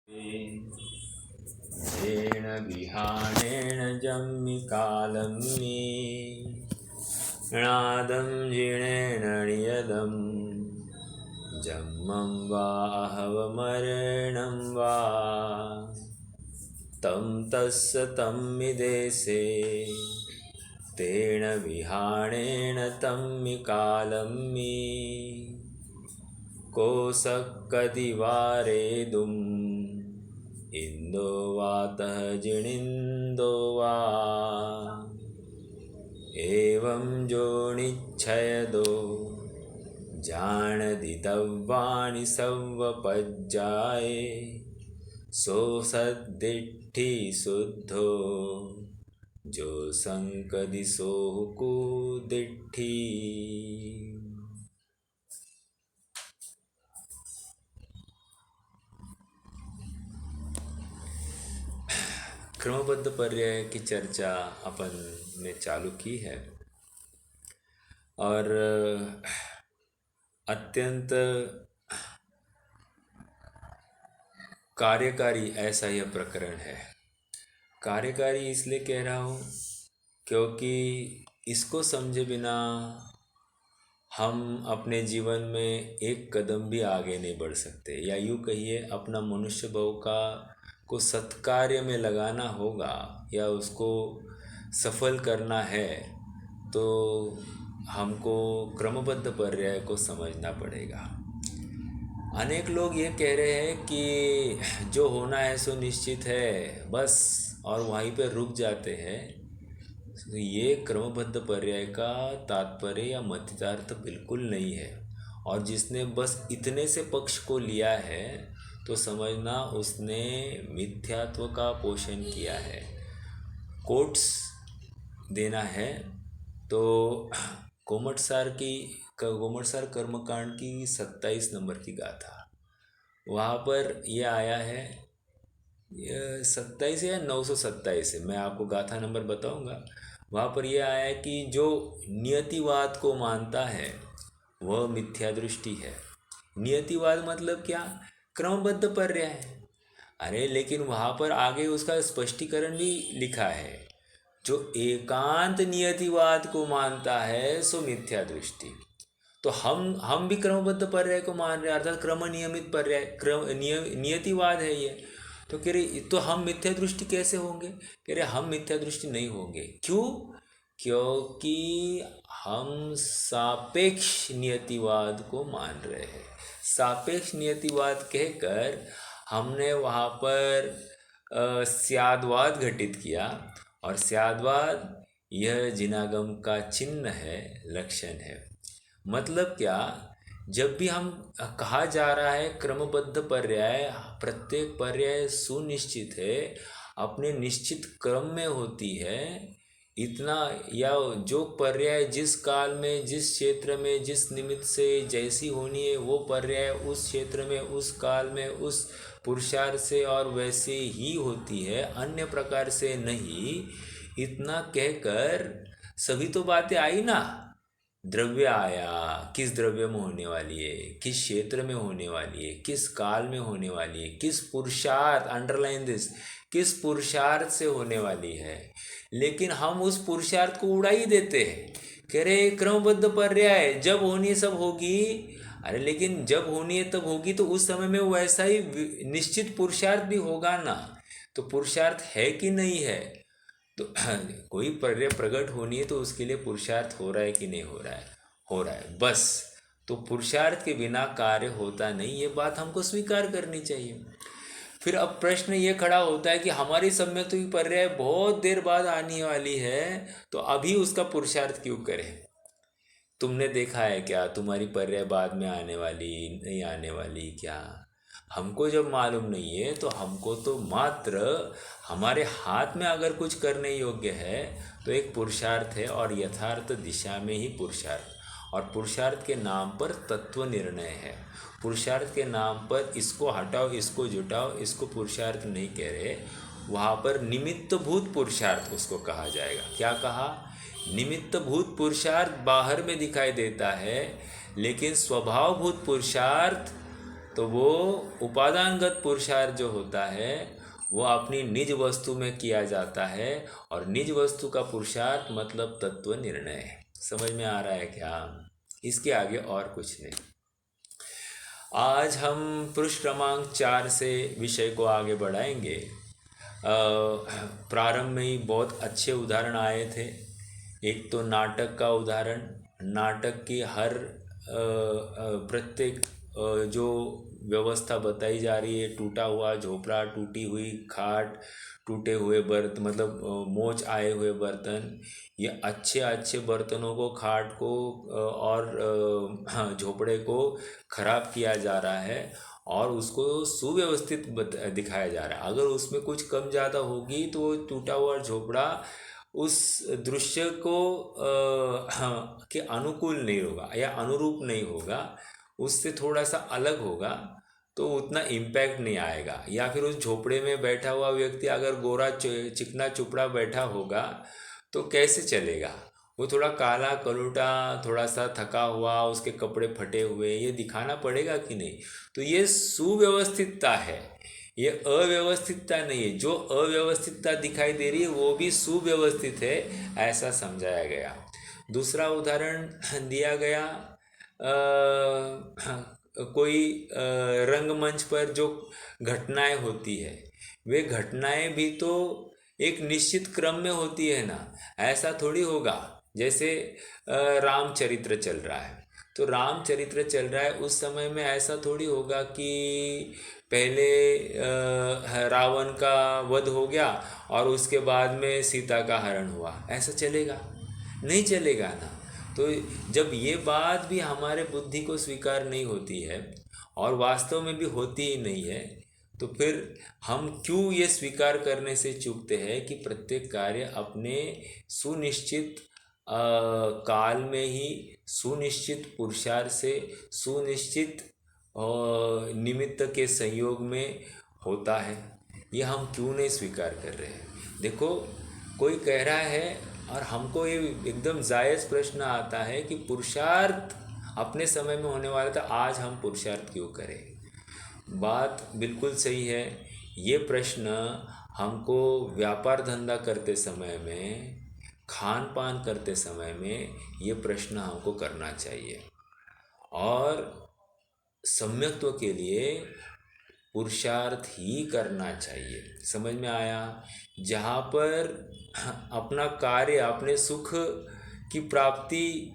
येन विहाणेन जम्मिकालम्ये णादं जिणेन नियदं जम्मं वा अहवमरणं वा तं तस्य तं विदेशे तेन विहाणेन तं मिकालम्ये कोसक्कदिवारेदुम् इन्दो वातः जिणिन्दो वा एवं जोनिच्छयदो जानदितव्वाणि सव्वपज्जाये सो सद्दिट्ठि शुद्धो जो संकदिसो कुदिट्ठि। क्रमबद्ध पर्याय की चर्चा अपन ने चालू की है और अत्यंत कार्यकारी ऐसा यह प्रकरण है। कार्यकारी इसलिए कह रहा हूँ क्योंकि इसको समझे बिना हम अपने जीवन में एक कदम भी आगे नहीं बढ़ सकते, या यूँ कहिए अपना मनुष्य भाव का को सत्कार्य में लगाना होगा या उसको सफल करना है तो हमको क्रमबद्ध पर्याय को समझना पड़ेगा। अनेक लोग ये कह रहे हैं कि जो होना है सो निश्चित है बस, और वहीं पर रुक जाते हैं। तो ये क्रमबद्ध पर्याय का तात्पर्य या मतितार्थ बिल्कुल नहीं है, और जिसने बस इतने से पक्ष को लिया है तो समझना उसने मिथ्यात्व का पोषण किया है। कोट्स देना है तो गोमटसार कर्मकांड की 27 नंबर की गाथा, वहाँ पर यह आया है, 27 या 927 है, मैं आपको गाथा नंबर बताऊंगा। वहाँ पर यह आया है कि जो नियतिवाद को मानता है वह मिथ्या दृष्टि है। नियतिवाद मतलब क्या? क्रमबद्ध पर्याय। अरे लेकिन वहाँ पर आगे उसका स्पष्टीकरण भी लिखा है, जो एकांत नियतिवाद को मानता है सो मिथ्या दृष्टि। तो हम भी क्रमबद्ध पर्याय को मान रहे हैं, अर्थात क्रम नियमित पर्याय नियतिवाद है ये। तो कह रहे तो हम मिथ्या दृष्टि कैसे होंगे? कह रहे हम मिथ्या दृष्टि नहीं होंगे। क्यों? क्योंकि हम सापेक्ष नियतिवाद को मान रहे हैं। सापेक्ष नियतिवाद कहकर हमने वहाँ पर स्याद्वाद घटित किया, और स्याद्वाद यह जिनागम का चिन्ह है, लक्षण है। मतलब क्या? जब भी हम कहा जा रहा है क्रमबद्ध पर्याय, प्रत्येक पर्याय सुनिश्चित है, अपने निश्चित क्रम में होती है, इतना या जो पर्याय जिस काल में, जिस क्षेत्र में, जिस निमित्त से जैसी होनी है वो पर्याय उस क्षेत्र में, उस काल में, उस पुरुषार्थ से और वैसे ही होती है, अन्य प्रकार से नहीं। इतना कहकर सभी तो बातें आई ना। द्रव्य आया, किस द्रव्य में होने वाली है, किस क्षेत्र में होने वाली है, किस काल में होने वाली है, किस पुरुषार्थ, अंडरलाइन दिस, किस पुरुषार्थ से होने वाली है। लेकिन हम उस पुरुषार्थ को उड़ा ही देते हैं, कह रहे क्रमबद्ध पर्याय जब होनी है सब होगी। अरे लेकिन जब होनी है तब होगी तो उस समय में वैसा ही निश्चित पुरुषार्थ भी होगा ना। तो पुरुषार्थ है कि नहीं है? तो कोई पर्याय प्रकट होनी है तो उसके लिए पुरुषार्थ हो रहा है कि नहीं हो रहा है? हो रहा है बस। तो पुरुषार्थ के बिना कार्य होता नहीं, ये बात हमको स्वीकार करनी चाहिए। फिर अब प्रश्न ये खड़ा होता है कि हमारी सम्यक तो पर्याय बहुत देर बाद आने वाली है, तो अभी उसका पुरुषार्थ क्यों करें? तुमने देखा है क्या तुम्हारी पर्याय बाद में आने वाली नहीं आने वाली? क्या हमको जब मालूम नहीं है तो हमको तो मात्र हमारे हाथ में अगर कुछ करने योग्य है तो एक पुरुषार्थ है, और यथार्थ दिशा में ही पुरुषार्थ। और पुरुषार्थ के नाम पर तत्व निर्णय है। पुरुषार्थ के नाम पर इसको हटाओ, इसको जुटाओ, इसको पुरुषार्थ नहीं कह रहे। वहाँ पर निमित्तभूत पुरुषार्थ उसको कहा जाएगा। क्या कहा? निमित्तभूत पुरुषार्थ बाहर में दिखाई देता है, लेकिन स्वभावभूत पुरुषार्थ तो वो उपादानगत पुरुषार्थ जो होता है वो अपनी निज वस्तु में किया जाता है, और निज वस्तु का पुरुषार्थ मतलब तत्व निर्णय। समझ में आ रहा है क्या? इसके आगे और कुछ नहीं। आज हम पृष्ठ क्रमांक 4 से विषय को आगे बढ़ाएंगे। प्रारंभ में ही बहुत अच्छे उदाहरण आए थे। एक तो नाटक का उदाहरण, नाटक की हर प्रत्येक जो व्यवस्था बताई जा रही है, टूटा हुआ झोपड़ा, टूटी हुई खाट, टूटे हुए बर्तन, मतलब मोच आए हुए बर्तन, ये अच्छे अच्छे बर्तनों को, खाट को और झोपड़े को खराब किया जा रहा है और उसको सुव्यवस्थित दिखाया जा रहा है। अगर उसमें कुछ कम ज़्यादा होगी तो वो टूटा हुआ झोपड़ा उस दृश्य को के अनुकूल नहीं होगा या अनुरूप नहीं होगा, उससे थोड़ा सा अलग होगा तो उतना इम्पैक्ट नहीं आएगा। या फिर उस झोपड़े में बैठा हुआ व्यक्ति अगर गोरा चिकना चुपड़ा बैठा होगा तो कैसे चलेगा? वो थोड़ा काला कलूटा, थोड़ा सा थका हुआ, उसके कपड़े फटे हुए, ये दिखाना पड़ेगा कि नहीं? तो ये सुव्यवस्थितता है, ये अव्यवस्थितता नहीं है। जो अव्यवस्थितता दिखाई दे रही है वो भी सुव्यवस्थित है, ऐसा समझाया गया। दूसरा उदाहरण दिया गया, कोई रंगमंच पर जो घटनाएं होती है, वे घटनाएं भी तो एक निश्चित क्रम में होती है ना। ऐसा थोड़ी होगा जैसे रामचरित्र चल रहा है, तो रामचरित्र चल रहा है उस समय में ऐसा थोड़ी होगा कि पहले रावण का वध हो गया और उसके बाद में सीता का हरण हुआ। ऐसा चलेगा? नहीं चलेगा ना। तो जब ये बात भी हमारे बुद्धि को स्वीकार नहीं होती है और वास्तव में भी होती ही नहीं है, तो फिर हम क्यों ये स्वीकार करने से चूकते हैं कि प्रत्येक कार्य अपने सुनिश्चित काल में ही, सुनिश्चित पुरुषार्थ से, सुनिश्चित निमित्त के संयोग में होता है? ये हम क्यों नहीं स्वीकार कर रहे हैं? देखो, कोई कह रहा है और हमको ये एकदम जायज़ प्रश्न आता है कि पुरुषार्थ अपने समय में होने वाला था, आज हम पुरुषार्थ क्यों करें? बात बिल्कुल सही है। ये प्रश्न हमको व्यापार धंधा करते समय में, खान पान करते समय में, ये प्रश्न हमको करना चाहिए। और सम्यक्त्व के लिए पुरुषार्थ ही करना चाहिए। समझ में आया? जहाँ पर अपना कार्य, अपने सुख की प्राप्ति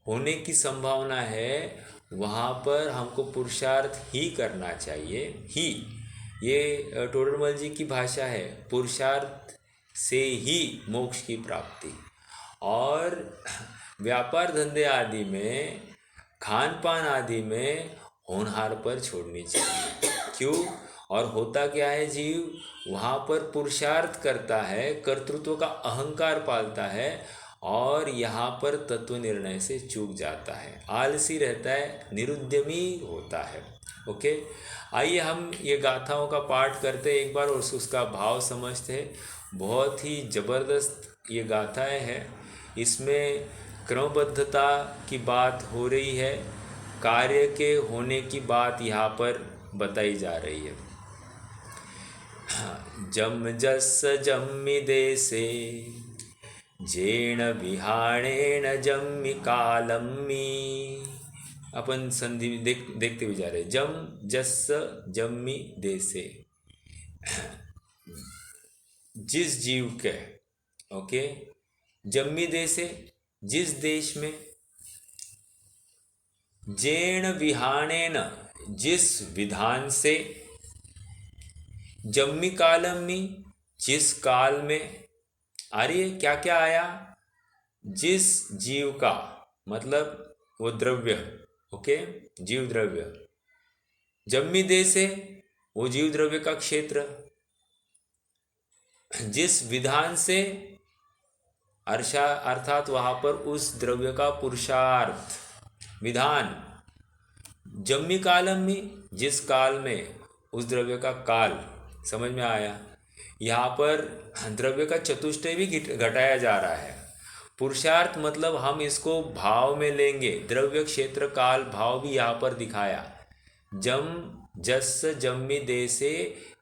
होने की संभावना है, वहाँ पर हमको पुरुषार्थ ही करना चाहिए। ही, ये टोडरमल जी की भाषा है, पुरुषार्थ से ही मोक्ष की प्राप्ति। और व्यापार धंधे आदि में, खान पान आदि में होनहार पर छोड़नी चाहिए। क्यों? और होता क्या है, जीव वहाँ पर पुरुषार्थ करता है, कर्तृत्व का अहंकार पालता है और यहाँ पर तत्व निर्णय से चूक जाता है, आलसी रहता है, निरुद्यमी होता है। ओके, आइए हम ये गाथाओं का पाठ करते एक बार और उसका भाव समझते हैं। बहुत ही ज़बरदस्त ये गाथाएं हैं। इसमें क्रमबद्धता की बात हो रही है, कार्य के होने की बात यहाँ पर बताई जा रही है। जम जस जम्मि देशे जेण विहाणेन जम्मि कालम्मि। अपन संधि देखते हुए जा रहे। जम जस जम्मि देशे, जिस जीव के, ओके, जम्मि देशे जिस देश में, जेण विहाणेन जिस विधान से, जम्मी कालम्मी जिस काल में। आ रही है क्या क्या आया? जिस जीव का, मतलब वो द्रव्य, ओके, जीव द्रव्य। जम्मी देशे वो जीव द्रव्य का क्षेत्र। जिस विधान से, अर्थात वहाँ पर उस द्रव्य का पुरुषार्थ, विधान। जम्मी कालम में जिस काल में, उस द्रव्य का काल। समझ में आया? यहाँ पर द्रव्य का चतुष्टय भी घटाया जा रहा है। पुरुषार्थ मतलब हम इसको भाव में लेंगे, द्रव्य क्षेत्र काल भाव भी यहाँ पर दिखाया। जम जस्स जम्मी देसे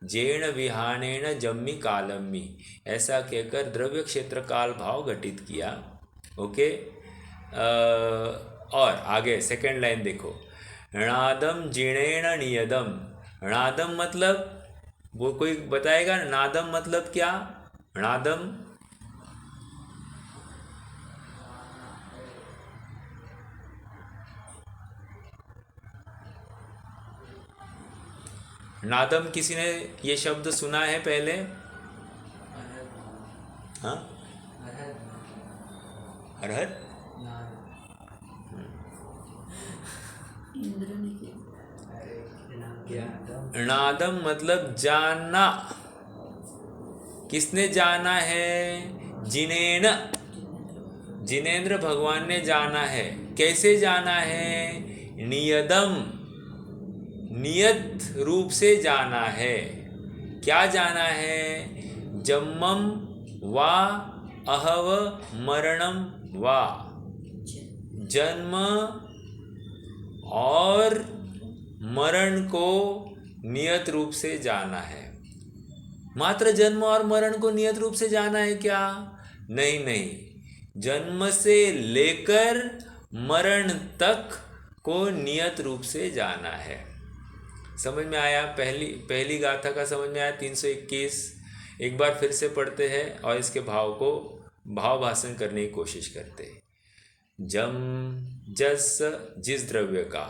जेण विहानेण जम्मी कालम्मी, ऐसा कहकर द्रव्य क्षेत्र काल भाव घटित किया। ओके। और आगे सेकंड लाइन देखो, णादम जिणेण नियदम। णादम मतलब, वो कोई बताएगा नादम मतलब क्या? णादम नादम किसी ने ये शब्द सुना है पहले? हाँ, अरहर। नादम मतलब जानना। किसने जाना है? जिनेन, जिनेंद्र भगवान ने जाना है। कैसे जाना है? नियदम, नियत रूप से जाना है। क्या जाना है? जन्मम वा अहव मरणम वा, जन्म और मरण को नियत रूप से जाना है। मात्र जन्म और मरण को नियत रूप से जाना है क्या? नहीं नहीं, जन्म से लेकर मरण तक को नियत रूप से जाना है। समझ में आया? पहली गाथा का समझ में आया? 321 एक बार फिर से पढ़ते हैं और इसके भाव को भाव भाषण करने की कोशिश करते हैं। जम जस जिस द्रव्य का,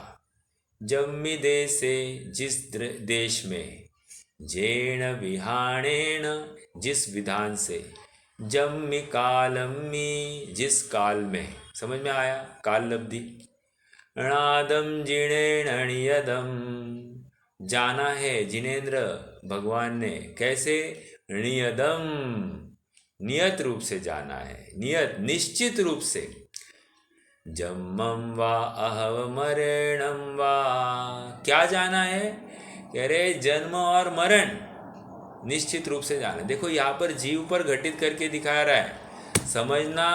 जम्मी देशे जिस देश में, जेण विहाणेण जिस विधान से, जम्मी कालम्मी जिस काल में। समझ में आया? काल लब्धि। णादम जिणेण नियदम, जाना है जिनेन्द्र भगवान ने। कैसे? नियदम, नियत रूप से जाना है। नियत निश्चित रूप से। जन्मम वा अहव मरणम वा, क्या जाना है? कह रहे जन्म और मरण निश्चित रूप से जाना। देखो यहाँ पर जीव पर घटित करके दिखा रहा है। समझना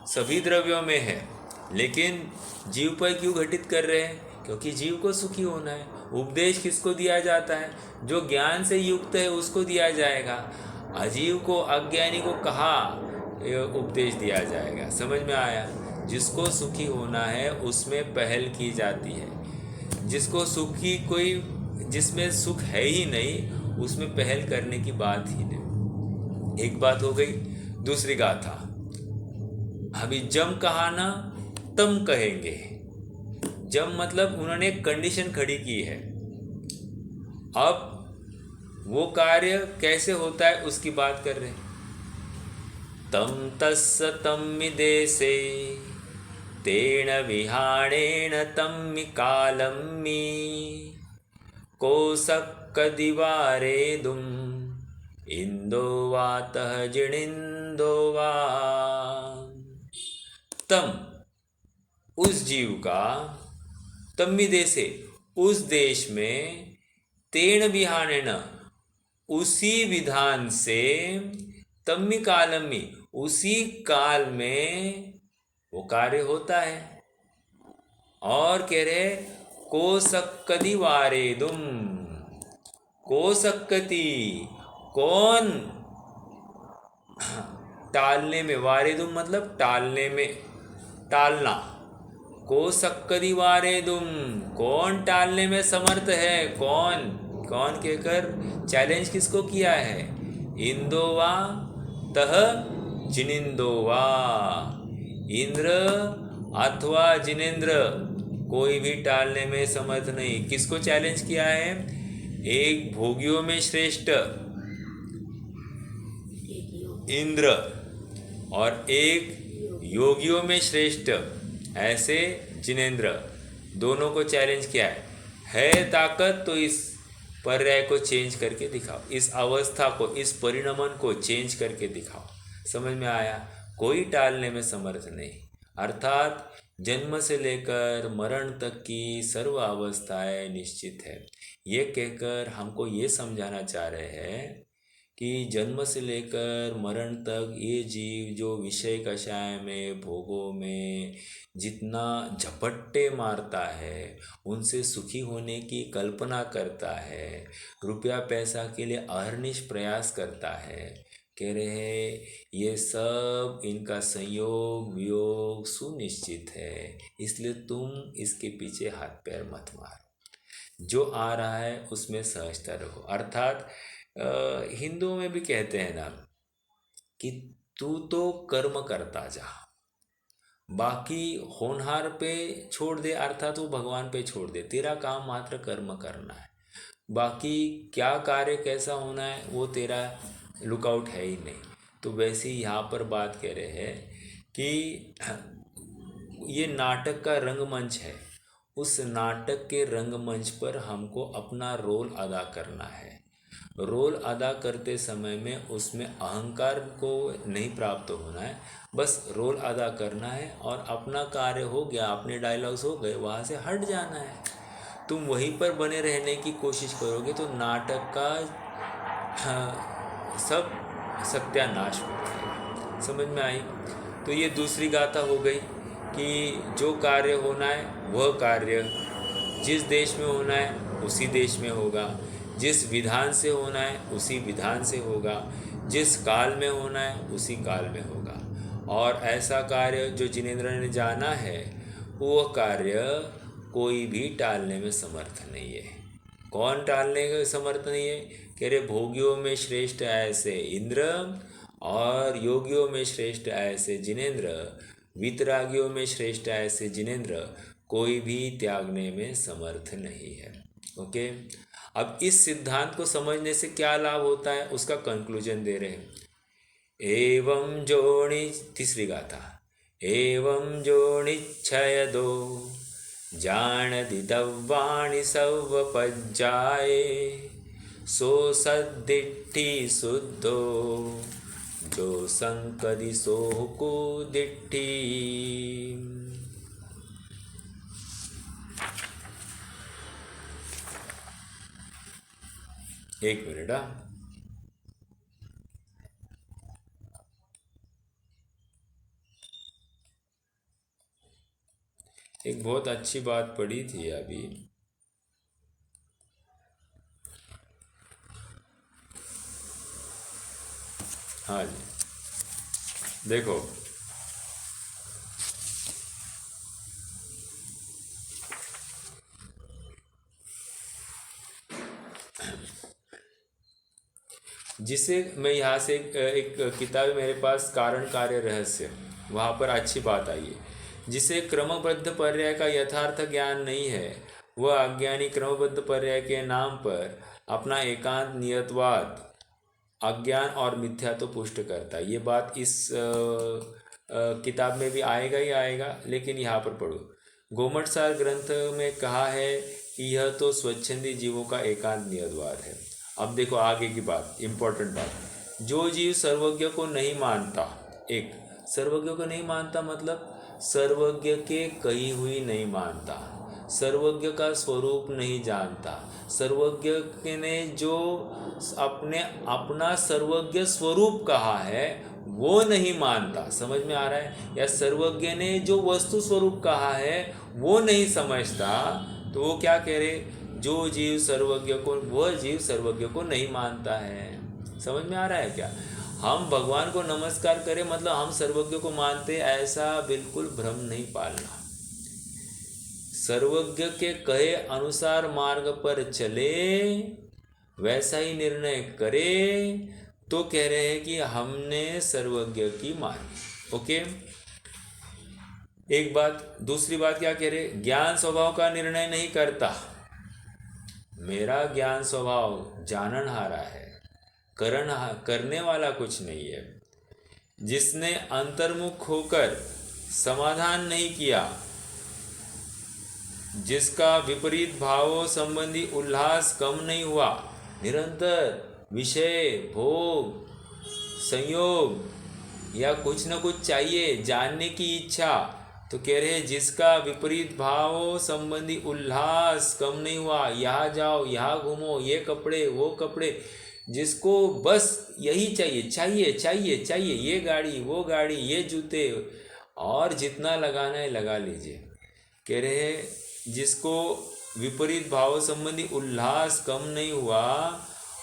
सभी द्रव्यों में है, लेकिन जीव पर क्यों घटित कर रहे हैं? क्योंकि जीव को सुखी होना है। उपदेश किसको दिया जाता है? जो ज्ञान से युक्त है उसको दिया जाएगा। अजीव को, अज्ञानी को कहाँ उपदेश दिया जाएगा? समझ में आया? जिसको सुखी होना है उसमें पहल की जाती है। जिसको सुखी कोई, जिसमें सुख है ही नहीं, उसमें पहल करने की बात ही नहीं। एक बात हो गई। दूसरी गाथा, अभी जम कहा ना, तम कहेंगे। जम मतलब उन्होंने एक कंडीशन खड़ी की है। अब वो कार्य कैसे होता है उसकी बात कर रहे हैं। तम तस्य तम्मि देशे तेन विहाणेन तम्मि कालम्मि कोसक्कदिवारेदुम इंदो वातः जिणिंदो वा। तम उस जीव का, तम्मि देशे उस देश में, तेन विहाणेन उसी विधान से, तम्मि कालम्मि उसी काल में वो कार्य होता है। और कह रहे कोसक्कदि वारेदुम, कोसक्कति कौन टालने में, वारेदुम मतलब टालने में, टालना। कोसक्कदि वारेदुम कौन टालने में समर्थ है? कौन? कौन कहकर चैलेंज किसको किया है? इंदोवा तह जिनिंदोवा, इंद्र अथवा जिनेन्द्र कोई भी टालने में समर्थ नहीं। किसको चैलेंज किया है? एक भोगियों में श्रेष्ठ इंद्र और एक योगियों में श्रेष्ठ ऐसे जिनेन्द्र, दोनों को चैलेंज किया है ताकत तो इस पर्याय को चेंज करके दिखाओ, इस अवस्था को, इस परिणमन को चेंज करके दिखाओ। समझ में आया? कोई टालने में समर्थ नहीं। अर्थात जन्म से लेकर मरण तक की सर्व अवस्थाएं निश्चित है। ये कहकर हमको ये समझाना चाह रहे हैं कि जन्म से लेकर मरण तक ये जीव जो विषय कषाय में भोगों में जितना झपट्टे मारता है, उनसे सुखी होने की कल्पना करता है, रुपया पैसा के लिए अहर्निश प्रयास करता है, कह रहे हैं ये सब इनका संयोग वियोग सुनिश्चित है, इसलिए तुम इसके पीछे हाथ पैर मत मारो। जो आ रहा है उसमें सहजता रखो। अर्थात हिंदुओं में भी कहते हैं ना कि तू तो कर्म करता जा, बाकी होनहार पे छोड़ दे, अर्थात वो भगवान पे छोड़ दे, तेरा काम मात्र कर्म करना है, बाकी क्या कार्य कैसा होना है वो तेरा लुकआउट है ही नहीं। तो वैसे ही यहाँ पर बात कह रहे हैं कि ये नाटक का रंगमंच है, उस नाटक के रंगमंच पर हमको अपना रोल अदा करना है। रोल अदा करते समय में उसमें अहंकार को नहीं प्राप्त होना है, बस रोल अदा करना है और अपना कार्य हो गया, अपने डायलॉग्स हो गए, वहाँ से हट जाना है। तुम वहीं पर बने रहने की कोशिश करोगे तो नाटक का सब सत्यानाश हो जाएगा। समझ में आई? तो ये दूसरी गाथा हो गई कि जो कार्य होना है वह कार्य जिस देश में होना है उसी देश में होगा, जिस विधान से होना है उसी विधान से होगा, जिस काल में होना है उसी काल में होगा। और ऐसा कार्य जो जिनेंद्र ने जाना है वह कार्य कोई भी टालने में समर्थ नहीं है। कौन टालने का समर्थ नहीं है? कह रहे भोगियों में श्रेष्ठ ऐसे इंद्र और योगियों में श्रेष्ठ ऐसे जिनेंद्र, वितरागियों में श्रेष्ठ ऐसे जिनेंद्र, कोई भी त्यागने में समर्थ नहीं है। ओके, अब इस सिद्धांत को समझने से क्या लाभ होता है उसका कंक्लूजन दे रहे हैं। एवं जोनि, तीसरी गाथा, एवं जोनिच्छय दो जान दिदव्वाणि सवपज्जाए सो सद्दिट्ठी शुद्धो जो संकदि सोहको दिट्ठी। एक मिनट। एक बहुत अच्छी बात पढ़ी थी अभी। हाँ जी, देखो जिसे मैं यहाँ से एक किताब मेरे पास कारण कार्य रहस्य, वहाँ पर अच्छी बात आई है। जिसे क्रमबद्ध पर्याय का यथार्थ ज्ञान नहीं है वह अज्ञानी क्रमबद्ध पर्याय के नाम पर अपना एकांत नियतवाद अज्ञान और मिथ्या तो पुष्ट करता है। ये बात इस किताब में भी आएगा ही आएगा, लेकिन यहाँ पर पढ़ो। गोमटसार ग्रंथ में कहा है कि यह तो स्वच्छंदी जीवों का एकांत नियतवाद है। अब देखो आगे की बात, इम्पोर्टेंट बात। जो जीव सर्वज्ञ को नहीं मानता, एक सर्वज्ञ को नहीं मानता मतलब सर्वज्ञ के कही हुई नहीं मानता, सर्वज्ञ का स्वरूप नहीं जानता, सर्वज्ञ ने जो अपना सर्वज्ञ स्वरूप कहा है वो नहीं मानता। समझ में आ रहा है? या सर्वज्ञ ने जो वस्तु स्वरूप कहा है वो नहीं समझता, तो वो क्या कह रहे, जो जीव सर्वज्ञ को, वह जीव सर्वज्ञ को नहीं मानता है। समझ में आ रहा है क्या? हम भगवान को नमस्कार करें मतलब हम सर्वज्ञ को मानते, ऐसा बिल्कुल भ्रम नहीं पालना। सर्वज्ञ के कहे अनुसार मार्ग पर चले, वैसा ही निर्णय करे, तो कह रहे हैं कि हमने सर्वज्ञ की मानी। ओके, एक बात। दूसरी बात क्या कह रहे, ज्ञान स्वभाव का निर्णय नहीं करता। मेरा ज्ञान स्वभाव जाननहारा है, करने वाला कुछ नहीं है। जिसने अंतर्मुख होकर समाधान नहीं किया, जिसका विपरीत भावों संबंधी उल्लास कम नहीं हुआ, निरंतर विषय भोग संयोग या कुछ न कुछ चाहिए जानने की इच्छा, तो कह रहे जिसका विपरीत भाव संबंधी उल्लास कम नहीं हुआ, यहाँ जाओ यहाँ घूमो, ये कपड़े वो कपड़े, जिसको बस यही चाहिए चाहिए चाहिए चाहिए, ये गाड़ी वो गाड़ी ये जूते, और जितना लगाना है लगा लीजिए। कह रहे हैं जिसको विपरीत भाव संबंधी उल्लास कम नहीं हुआ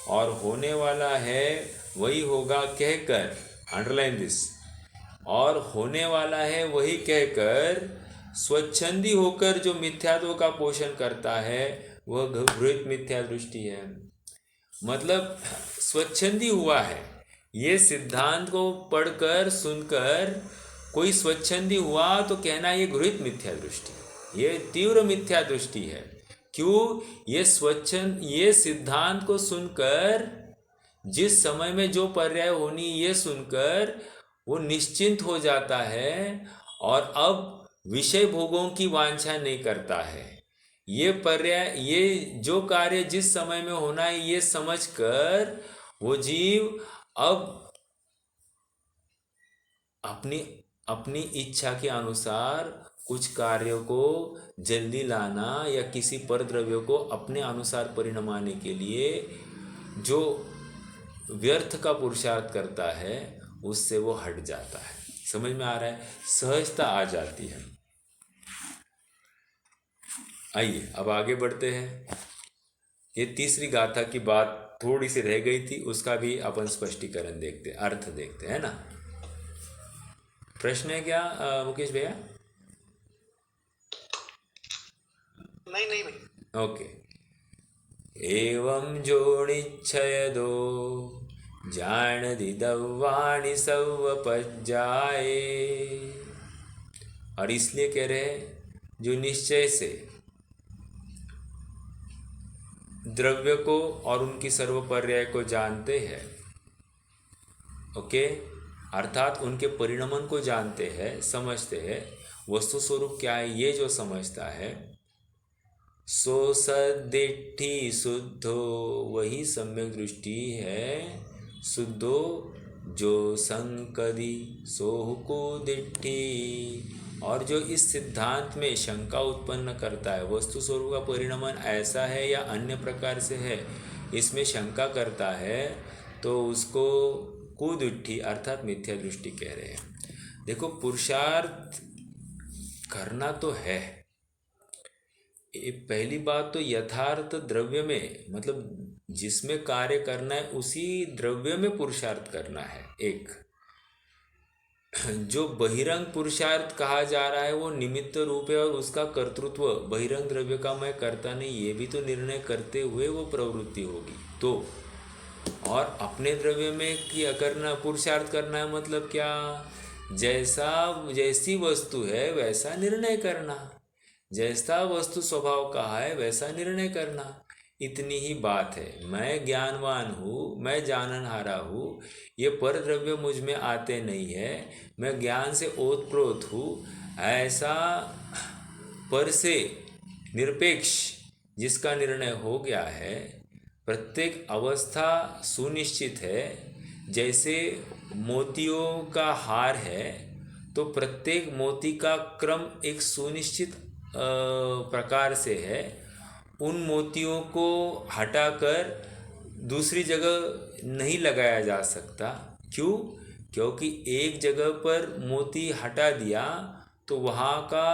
और होने वाला है वही होगा कहकर, अंडरलाइन दिस, और होने वाला है वही कहकर स्वच्छंदी होकर जो मिथ्यात्व का पोषण करता है वह घृत मिथ्या दृष्टि है। मतलब स्वच्छंदी हुआ है, ये सिद्धांत को पढ़कर सुनकर कोई स्वच्छंदी हुआ तो कहना ये घृत मिथ्या दृष्टि, ये तीव्र मिथ्या दृष्टि है। क्यों? ये सिद्धांत को सुनकर, जिस समय में जो पर्याय होनी ये सुनकर वो निश्चिंत हो जाता है और अब विषय भोगों की वांछा नहीं करता है। ये पर्याय, ये जो कार्य जिस समय में होना है ये समझकर वो जीव अब अपनी अपनी इच्छा के अनुसार कुछ कार्यों को जल्दी लाना या किसी परद्रव्य को अपने अनुसार परिणमाने के लिए जो व्यर्थ का पुरुषार्थ करता है उससे वो हट जाता है। समझ में आ रहा है? सहजता आ जाती है। आइए अब आगे बढ़ते हैं। ये तीसरी गाथा की बात थोड़ी सी रह गई थी, उसका भी अपन स्पष्टीकरण देखते, अर्थ देखते हैं ना। प्रश्न है क्या मुकेश भैया? नहीं भाई। ओके। एवं जोनिच्छय दो जान दिदवाणी सवपज्जाए, और इसलिए कह रहे हैं जो निश्चय से द्रव्य को और उनकी सर्वपर्याय को जानते हैं, ओके, अर्थात उनके परिणमन को जानते हैं, समझते हैं, वस्तु स्वरूप क्या है ये जो समझता है, सो सदिट्ठी शुद्धो, वही सम्यक दृष्टि है शुद्धो, जो संकदी सोहुको दिट्ठी, और जो इस सिद्धांत में शंका उत्पन्न करता है वस्तु स्वरूप का परिणमन ऐसा है या अन्य प्रकार से है, इसमें शंका करता है, तो उसको कुदिट्ठी अर्थात मिथ्या दृष्टि कह रहे हैं। देखो पुरुषार्थ करना तो है, ये पहली बात तो यथार्थ द्रव्य में, मतलब जिसमें कार्य करना है उसी द्रव्य में पुरुषार्थ करना है। एक जो बहिरंग पुरुषार्थ कहा जा रहा है वो निमित्त रूप है और उसका कर्तृत्व बहिरंग द्रव्य का मैं करता नहीं, ये भी तो निर्णय करते हुए वो प्रवृत्ति होगी। तो और अपने द्रव्य में क्या करना, पुरुषार्थ करना है मतलब क्या, जैसी वस्तु है वैसा निर्णय करना, जैसा वस्तु स्वभाव का है वैसा निर्णय करना, इतनी ही बात है। मैं ज्ञानवान हूँ, मैं जाननहारा हूँ, ये पर द्रव्य मुझ में आते नहीं है, मैं ज्ञान से ओतप्रोत हूँ, ऐसा पर से निरपेक्ष जिसका निर्णय हो गया है, प्रत्येक अवस्था सुनिश्चित है। जैसे मोतियों का हार है तो प्रत्येक मोती का क्रम एक सुनिश्चित प्रकार से है, उन मोतियों को हटाकर दूसरी जगह नहीं लगाया जा सकता। क्यों? क्योंकि एक जगह पर मोती हटा दिया तो वहाँ का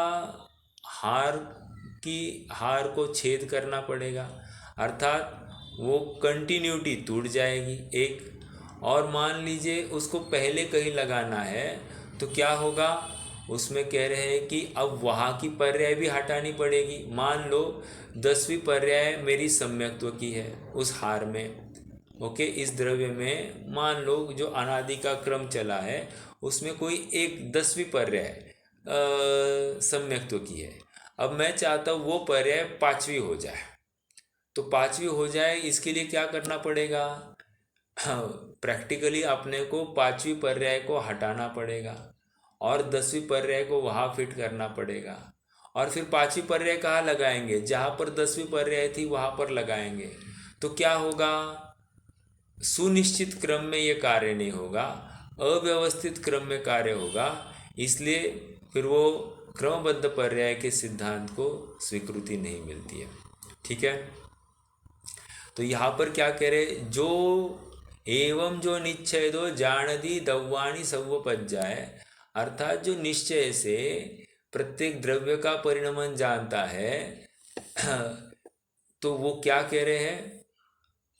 हार को छेद करना पड़ेगा, अर्थात वो कंटिन्यूटी टूट जाएगी एक। और मान लीजिए उसको पहले कहीं लगाना है तो क्या होगा, उसमें कह रहे हैं कि अब वहाँ की पर्याय भी हटानी पड़ेगी। मान लो 10वीं पर्याय मेरी सम्यक्त्व की है उस हार में, ओके, इस द्रव्य में मान लो जो अनादि का क्रम चला है उसमें कोई एक 10वीं पर्याय सम्यक्त्व की है। अब मैं चाहता हूँ वो पर्याय 5वीं हो जाए, तो 5वीं हो जाए इसके लिए क्या करना पड़ेगा, प्रैक्टिकली अपने को 5वीं पर्याय को हटाना पड़ेगा और 10वीं पर्याय को वहाँ फिट करना पड़ेगा, और फिर 5वीं पर्याय कहाँ लगाएंगे, जहाँ पर 10वीं पर्याय थी वहाँ पर लगाएंगे। तो क्या होगा, सुनिश्चित क्रम में ये कार्य नहीं होगा, अव्यवस्थित क्रम में कार्य होगा, इसलिए फिर वो क्रमबद्ध पर्याय के सिद्धांत को स्वीकृति नहीं मिलती है। ठीक है, तो यहाँ पर क्या कह रहे, जो एवं जो निश्चय दो जानदी दव्वाणी सव्वपज्जाए, अर्थात जो निश्चय से प्रत्येक द्रव्य का परिणमन जानता है, तो वो क्या कह रहे हैं,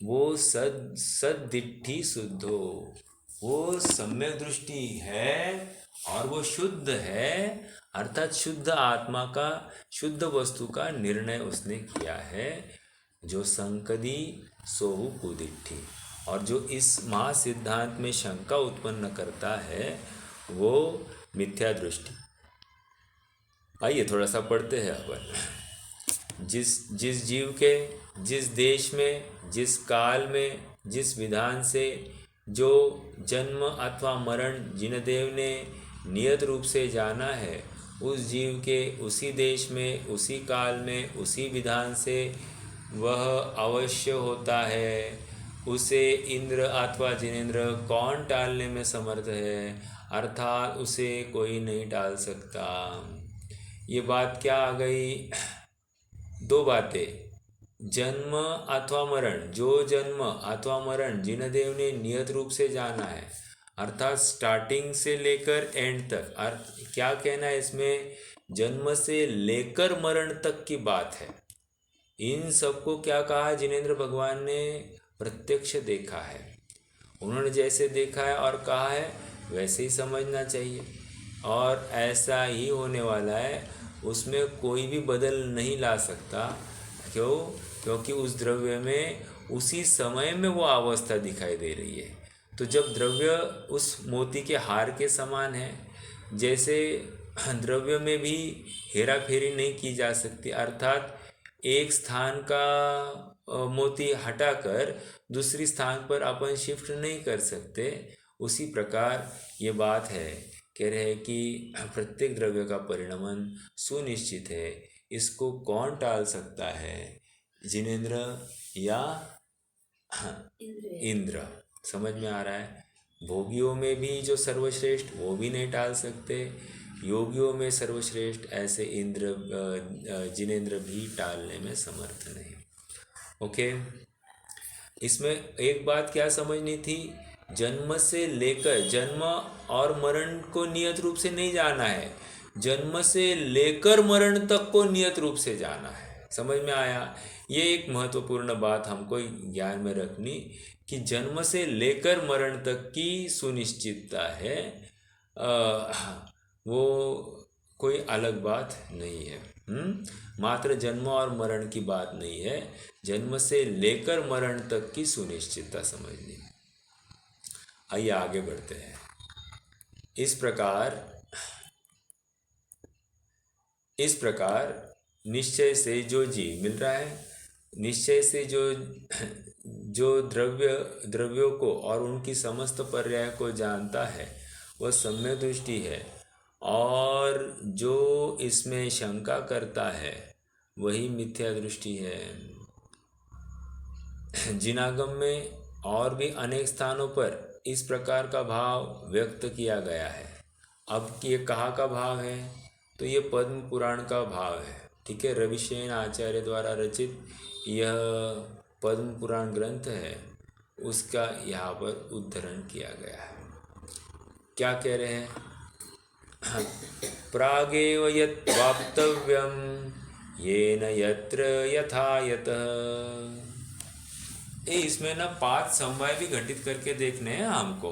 वो सद्दिट्ठी शुद्धो, वो सम्यक दृष्टि है और वो शुद्ध है, अर्थात शुद्ध आत्मा का, शुद्ध वस्तु का निर्णय उसने किया है। जो संकदी सोहु कुदिट्ठी, और जो इस महासिद्धांत में शंका उत्पन्न करता है वो मिथ्या दृष्टि। आइए थोड़ा सा पढ़ते हैं अपन। जिस जिस जीव के, जिस देश में, जिस काल में, जिस विधान से जो जन्म अथवा मरण जिनदेव ने नियत रूप से जाना है, उस जीव के उसी देश में, उसी काल में, उसी विधान से वह अवश्य होता है। उसे इंद्र अथवा जिनेंद्र कौन टालने में समर्थ है, अर्थात उसे कोई नहीं टाल सकता। ये बात क्या आ गई, दो बातें, जन्म अथवा मरण, जो जन्म अथवा मरण जिनदेव ने नियत रूप से जाना है, अर्थात स्टार्टिंग से लेकर एंड तक। अर्थ क्या कहना है इसमें, जन्म से लेकर मरण तक की बात है। इन सबको क्या कहा, जिनेंद्र भगवान ने प्रत्यक्ष देखा है। उन्होंने जैसे देखा है और कहा है वैसे ही समझना चाहिए, और ऐसा ही होने वाला है, उसमें कोई भी बदल नहीं ला सकता। क्यों, क्योंकि उस द्रव्य में उसी समय में वो अवस्था दिखाई दे रही है। तो जब द्रव्य उस मोती के हार के समान है, जैसे द्रव्य में भी हेरा फेरी नहीं की जा सकती, अर्थात एक स्थान का मोती हटाकर दूसरी स्थान पर अपन शिफ्ट नहीं कर सकते, उसी प्रकार ये बात है। कह रहे हैं कि प्रत्येक द्रव्य का परिणमन सुनिश्चित है, इसको कौन टाल सकता है, जिनेंद्र या इंद्र। समझ में आ रहा है। भोगियों में भी जो सर्वश्रेष्ठ वो भी नहीं टाल सकते, योगियों में सर्वश्रेष्ठ ऐसे इंद्र जिनेंद्र भी टालने में समर्थ नहीं। ओके, इसमें एक बात क्या समझनी थी, जन्म से लेकर, जन्म और मरण को नियत रूप से नहीं जाना है, जन्म से लेकर मरण तक को नियत रूप से जाना है। समझ में आया। ये एक महत्वपूर्ण बात हमको ज्ञान में रखनी कि जन्म से लेकर मरण तक की सुनिश्चितता है, वो कोई अलग बात नहीं है। मात्र जन्म और मरण की बात नहीं है, जन्म से लेकर मरण तक की सुनिश्चितता समझनी। आइए आगे बढ़ते हैं। इस प्रकार निश्चय से जो जीव मिल रहा है, निश्चय से जो द्रव्यों को और उनकी समस्त पर्याय को जानता है, वह सम्यक दृष्टि है, और जो इसमें शंका करता है वही मिथ्या दृष्टि है। जिनागम में और भी अनेक स्थानों पर इस प्रकार का भाव व्यक्त किया गया है। अब ये कहाँ का भाव है, तो ये पद्म पुराण का भाव है। ठीक है, रविशेन आचार्य द्वारा रचित यह पद्म पुराण ग्रंथ है, उसका यहाँ पर उद्धरण किया गया है। क्या कह रहे हैं, प्रागेव यत् वाप्तव्यम येन यत्र यथा यतः। इसमें ना 5 समवाय भी घटित करके देखने हैं हमको।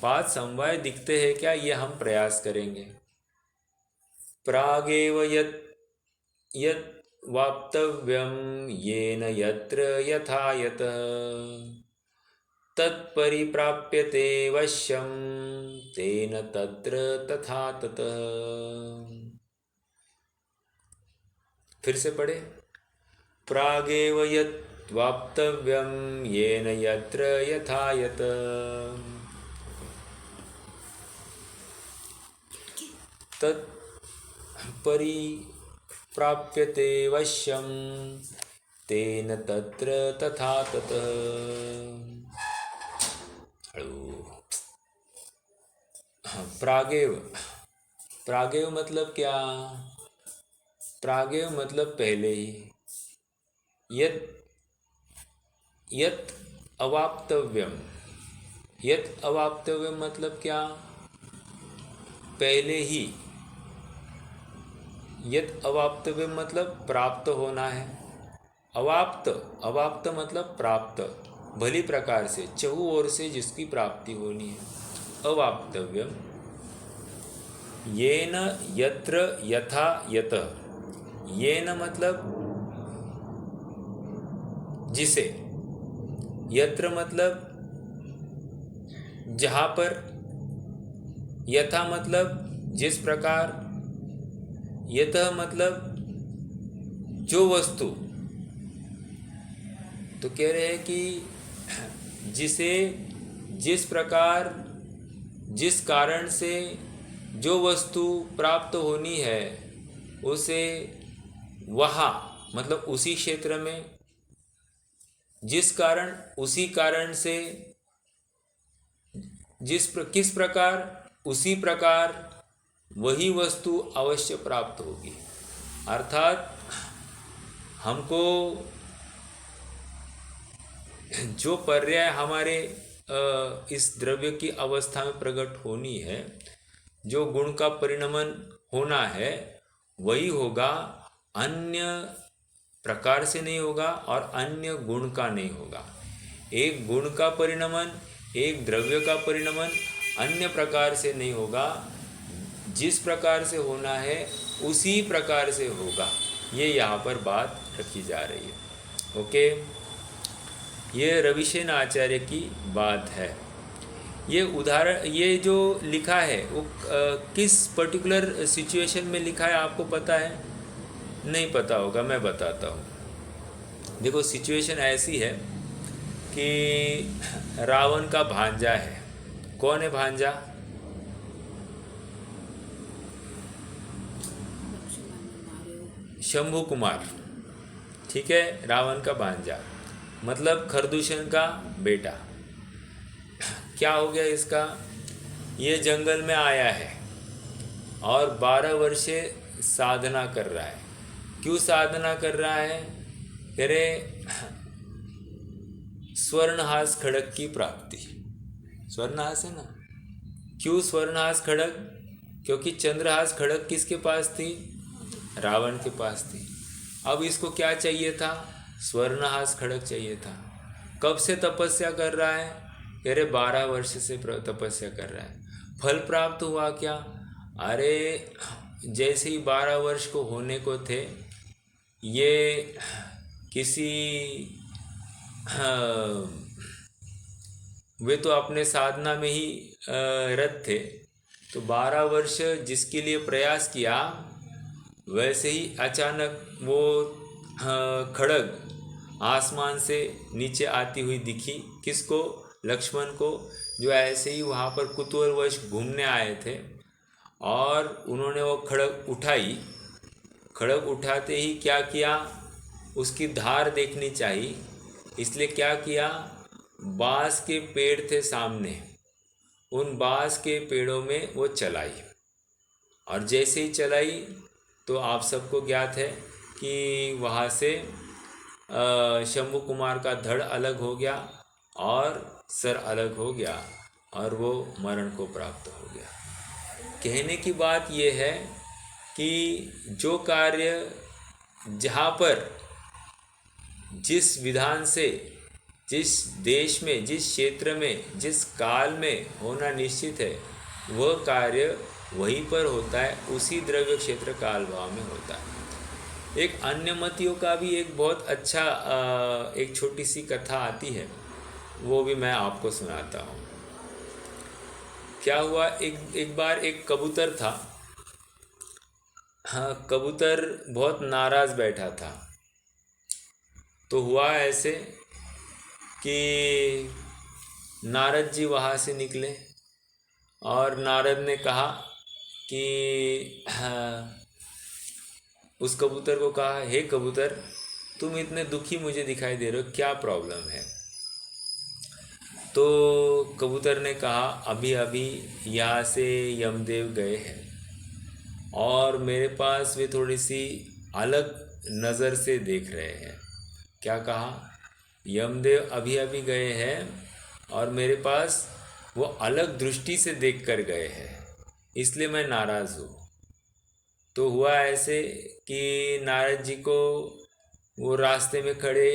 5 समवाय दिखते हैं क्या, ये हम प्रयास करेंगे। प्रागेव यत् वाप्तव्यम येन यत्र यथा यतः तत्परिप्राप्यते वश्यम तेन तत्र तथा ततः। फिर से पढ़े, प्रागेव यत् वाप्तव्यम येन यत्र यथा यतः तत्परिप्राप्यते वश्यम तेन तत्र तथा ततः। प्रागेव मतलब क्या, प्रागेव मतलब पहले ही, यत् यत अवाप्तव्यम। यत अवाप्तव्यम मतलब क्या? पहले ही। यत अवाप्तव्यम मतलब प्राप्त होना है। अवाप्त, अवाप्त मतलब प्राप्त, भली प्रकार से, चहु ओर से जिसकी प्राप्ति होनी है। अवाप्तव्यम। येन यत्र यथा यत। येन मतलब जिसे, यत्र मतलब जहाँ पर, यथा मतलब जिस प्रकार, यतः मतलब जो वस्तु। तो कह रहे हैं कि जिसे, जिस प्रकार, जिस कारण से जो वस्तु प्राप्त होनी है उसे वहाँ मतलब उसी क्षेत्र में, जिस कारण उसी कारण से, किस प्रकार उसी प्रकार वही वस्तु अवश्य प्राप्त होगी। अर्थात हमको जो पर्याय हमारे इस द्रव्य की अवस्था में प्रकट होनी है, जो गुण का परिणमन होना है, वही होगा, अन्य प्रकार से नहीं होगा और अन्य गुण का नहीं होगा। एक गुण का परिणमन, एक द्रव्य का परिणमन अन्य प्रकार से नहीं होगा, जिस प्रकार से होना है उसी प्रकार से होगा। ये यहाँ पर बात रखी जा रही है। ओके, ये रविसेन आचार्य की बात है। ये उदाहरण, ये जो लिखा है वो किस पर्टिकुलर सिचुएशन में लिखा है आपको पता है? नहीं पता होगा, मैं बताता हूँ। देखो, सिचुएशन ऐसी है कि रावण का भांजा है। कौन है भांजा? शंभु कुमार। ठीक है, रावण का भांजा मतलब खरदूषण का बेटा। क्या हो गया इसका? ये जंगल में आया है और 12 वर्ष से साधना कर रहा है। क्यों साधना कर रहा है? कह रहे स्वर्णहास खड़ग की प्राप्ति। स्वर्णहास है ना? क्यों स्वर्णहास खड़ग? क्योंकि चंद्रहास खड़ग किसके पास थी? रावण के पास थी। अब इसको क्या चाहिए था? स्वर्णहास खड़ग चाहिए था। कब से तपस्या कर रहा है? कह रहे 12 वर्ष से तपस्या कर रहा है। फल प्राप्त हुआ क्या? अरे जैसे ही 12 वर्ष को होने को थे, ये किसी वे तो अपने साधना में ही रत थे, तो 12 वर्ष जिसके लिए प्रयास किया, वैसे ही अचानक वो खड़ग आसमान से नीचे आती हुई दिखी। किसको? लक्ष्मण को, जो ऐसे ही वहाँ पर कुतूहलवश घूमने आए थे। और उन्होंने वो खड़ग उठाई। खड़ग उठाते ही क्या किया? उसकी धार देखनी चाहिए, इसलिए क्या किया? बांस के पेड़ थे सामने, उन बांस के पेड़ों में वो चलाई। और जैसे ही चलाई तो आप सबको ज्ञात है कि वहाँ से शंभु कुमार का धड़ अलग हो गया और सर अलग हो गया और वो मरण को प्राप्त हो गया। कहने की बात ये है कि जो कार्य जहाँ पर जिस विधान से, जिस देश में, जिस क्षेत्र में, जिस काल में होना निश्चित है, वह कार्य वहीं पर होता है, उसी द्रव्य क्षेत्र काल भाव में होता है। एक अन्य मतियों का भी एक बहुत अच्छा एक छोटी सी कथा आती है, वो भी मैं आपको सुनाता हूँ। क्या हुआ, एक बार एक कबूतर था। हाँ, कबूतर बहुत नाराज़ बैठा था। तो हुआ ऐसे कि नारद जी वहाँ से निकले और नारद ने कहा कि उस कबूतर को कहा, हे कबूतर, तुम इतने दुखी मुझे दिखाई दे रहे हो, क्या प्रॉब्लम है? तो कबूतर ने कहा, अभी अभी यहाँ से यमदेव गए हैं और मेरे पास वे थोड़ी सी अलग नज़र से देख रहे हैं। क्या कहा? यमदेव अभी अभी गए हैं और मेरे पास वो अलग दृष्टि से देख कर गए हैं, इसलिए मैं नाराज़ हूँ। तो हुआ ऐसे कि नारद जी को वो रास्ते में खड़े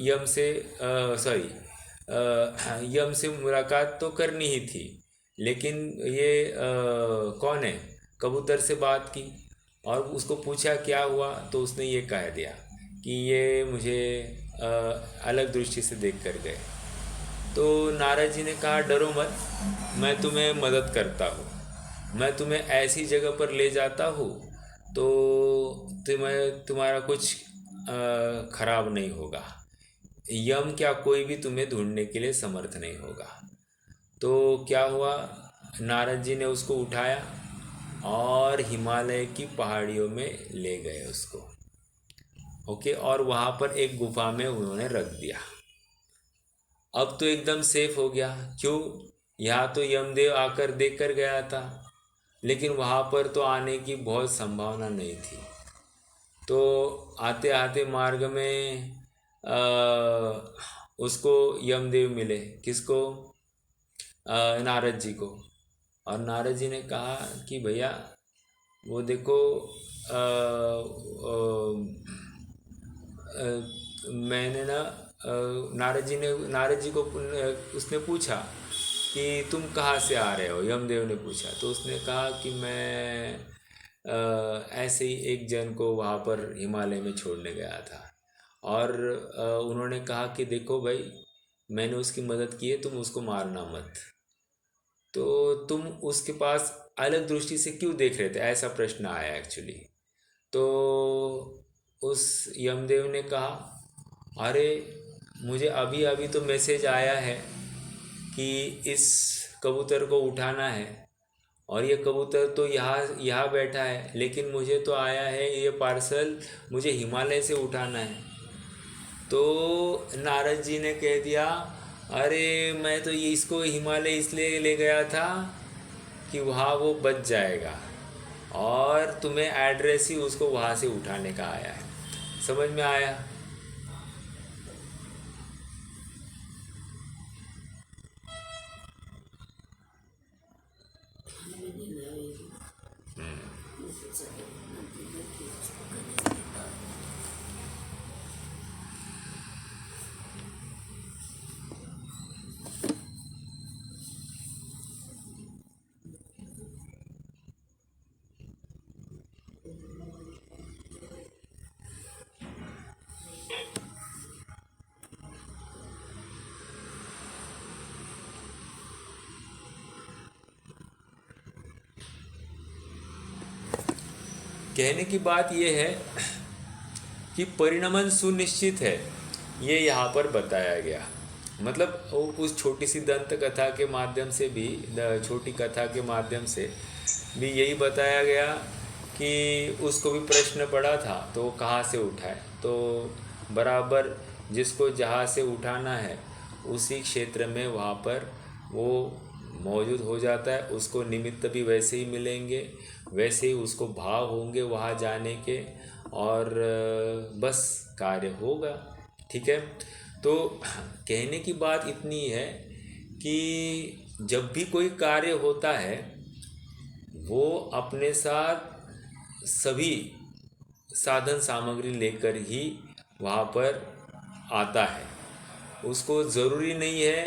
यम से यम से मुलाकात तो करनी ही थी, लेकिन ये कौन है, कबूतर से बात की और उसको पूछा क्या हुआ, तो उसने ये कह दिया कि ये मुझे अलग दृष्टि से देख कर गए। तो नारद जी ने कहा डरो मत, मैं तुम्हें मदद करता हूँ, मैं तुम्हें ऐसी जगह पर ले जाता हूँ तो तुम्हारा कुछ खराब नहीं होगा, यम क्या कोई भी तुम्हें ढूंढने के लिए समर्थ नहीं होगा। तो क्या हुआ, नारद जी ने उसको उठाया और हिमालय की पहाड़ियों में ले गए उसको, ओके, और वहाँ पर एक गुफा में उन्होंने रख दिया। अब तो एकदम सेफ हो गया, क्यों, यहाँ तो यमदेव आकर देख कर गया था, लेकिन वहाँ पर तो आने की बहुत संभावना नहीं थी। तो आते आते मार्ग में उसको यमदेव मिले, किसको, नारद जी को। और नारद जी ने कहा कि भैया वो देखो मैंने ना नारद जी को उसने पूछा कि तुम कहाँ से आ रहे हो, यमदेव ने पूछा। तो उसने कहा कि मैं ऐसे ही एक जन को वहाँ पर हिमालय में छोड़ने गया था, और उन्होंने कहा कि देखो भाई मैंने उसकी मदद की है, तुम उसको मारना मत। तो तुम उसके पास अलग दृष्टि से क्यों देख रहे थे, ऐसा प्रश्न आया एक्चुअली। तो उस यमदेव ने कहा अरे मुझे अभी अभी तो मैसेज आया है कि इस कबूतर को उठाना है, और ये कबूतर तो यहाँ बैठा है, लेकिन मुझे तो आया है ये पार्सल मुझे हिमालय से उठाना है। तो नारद जी ने कह दिया अरे मैं तो ये इसको हिमालय इसलिए ले गया था कि वहाँ वो बच जाएगा, और तुम्हें एड्रेस ही उसको वहाँ से उठाने का आया है। समझ में आया? कहने की बात यह है कि परिणमन सुनिश्चित है, ये यहाँ पर बताया गया। मतलब उस छोटी सी दंत कथा के माध्यम से भी, छोटी कथा के माध्यम से भी यही बताया गया कि उसको भी प्रश्न पड़ा था तो वो कहाँ से उठाए। तो बराबर जिसको जहाँ से उठाना है उसी क्षेत्र में वहाँ पर वो मौजूद हो जाता है, उसको निमित्त भी वैसे ही मिलेंगे, वैसे ही उसको भाव होंगे वहाँ जाने के, और बस कार्य होगा। ठीक है। तो कहने की बात इतनी है कि जब भी कोई कार्य होता है वो अपने साथ सभी साधन सामग्री लेकर ही वहाँ पर आता है। उसको ज़रूरी नहीं है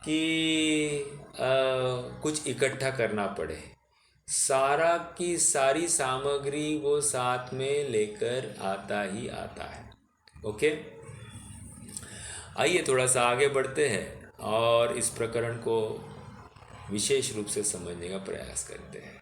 कि कुछ इकट्ठा करना पड़े, सारा की सारी सामग्री वो साथ में लेकर आता ही आता है। ओके, आइए थोड़ा सा आगे बढ़ते हैं और इस प्रकरण को विशेष रूप से समझने का प्रयास करते हैं।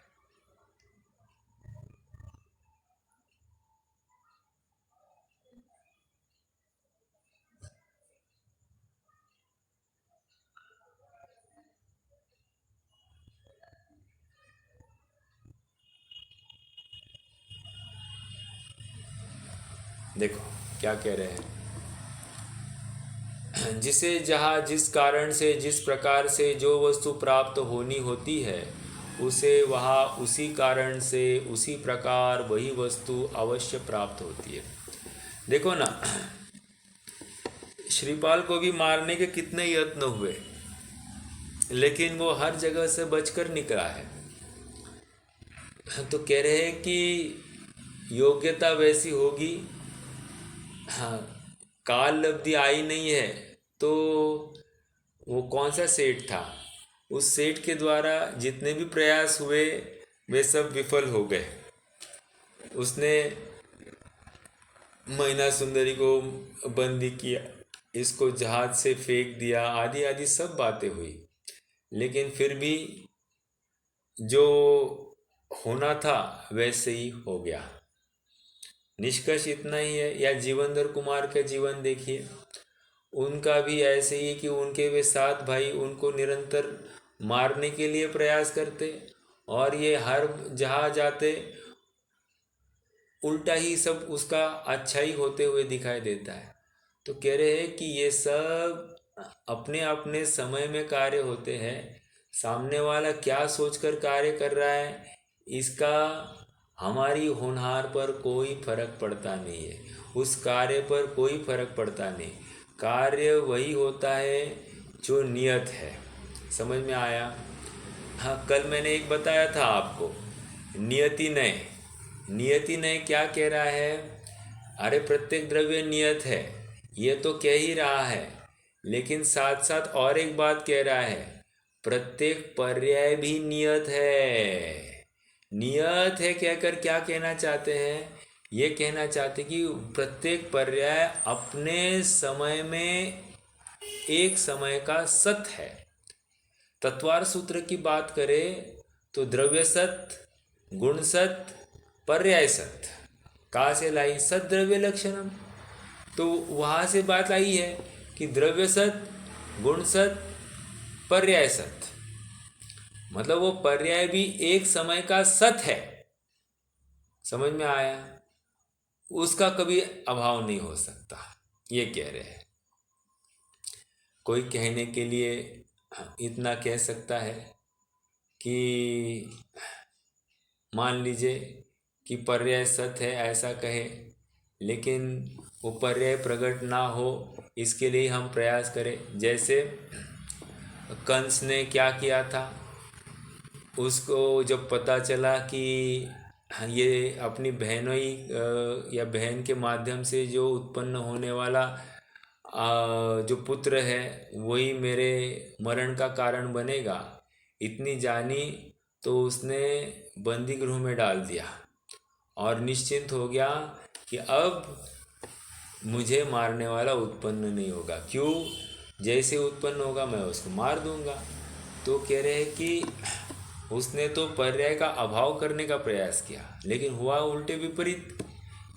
देखो क्या कह रहे हैं, जिसे जहाँ जिस कारण से जिस प्रकार से जो वस्तु प्राप्त होनी होती है उसे वहाँ उसी कारण से उसी प्रकार वही वस्तु अवश्य प्राप्त होती है। देखो ना, श्रीपाल को भी मारने के कितने यत्न हुए, लेकिन वो हर जगह से बचकर निकला है। तो कह रहे हैं कि योग्यता वैसी होगी। हाँ, काल लब्धि आई नहीं है तो वो कौन सा सेठ था, उस सेठ के द्वारा जितने भी प्रयास हुए वे सब विफल हो गए। उसने मैना सुंदरी को बंदी किया, इसको जहाज से फेंक दिया, आदि आदि सब बातें हुई, लेकिन फिर भी जो होना था वैसे ही हो गया। निष्कर्ष इतना ही है। या जीवनधर कुमार का जीवन देखिए, उनका भी ऐसे ही कि उनके वे 7 भाई उनको निरंतर मारने के लिए प्रयास करते, और ये हर जहाँ जाते उल्टा ही सब उसका अच्छा ही होते हुए दिखाई देता है। तो कह रहे हैं कि ये सब अपने अपने समय में कार्य होते हैं। सामने वाला क्या सोचकर कार्य कर रहा है, इसका हमारी होनहार पर कोई फर्क पड़ता नहीं है, उस कार्य पर कोई फर्क पड़ता नहीं। कार्य वही होता है जो नियत है। समझ में आया? हाँ, कल मैंने एक बताया था आपको, नियति नय। नियति नय क्या कह रहा है? अरे प्रत्येक द्रव्य नियत है, ये तो कह ही रहा है, लेकिन साथ साथ और एक बात कह रहा है, प्रत्येक पर्याय भी नियत है। नियत है कहकर क्या कहना चाहते हैं? ये कहना चाहते कि प्रत्येक पर्याय अपने समय में एक समय का सत है। तत्वार सूत्र की बात करें तो द्रव्य सत, गुण सत, पर्याय सत। कहाँ से लाई? सत द्रव्य लक्षणम। तो वहाँ से बात आई है कि द्रव्य सत, गुण सत, पर्याय सत, मतलब वो पर्याय भी एक समय का सत है। समझ में आया? उसका कभी अभाव नहीं हो सकता, ये कह रहे हैं। कोई कहने के लिए इतना कह सकता है कि मान लीजिए कि पर्याय सत्य है ऐसा कहे, लेकिन वो पर्याय प्रकट ना हो इसके लिए हम प्रयास करें। जैसे कंस ने क्या किया था, उसको जब पता चला कि ये अपनी बहनों ही या बहन के माध्यम से जो उत्पन्न होने वाला जो पुत्र है वही मेरे मरण का कारण बनेगा, इतनी जानी तो उसने बंदी गृह में डाल दिया और निश्चिंत हो गया कि अब मुझे मारने वाला उत्पन्न नहीं होगा। क्यों? जैसे उत्पन्न होगा मैं उसको मार दूंगा। तो कह रहे हैं कि उसने तो पर्याय का अभाव करने का प्रयास किया, लेकिन हुआ उल्टे विपरीत।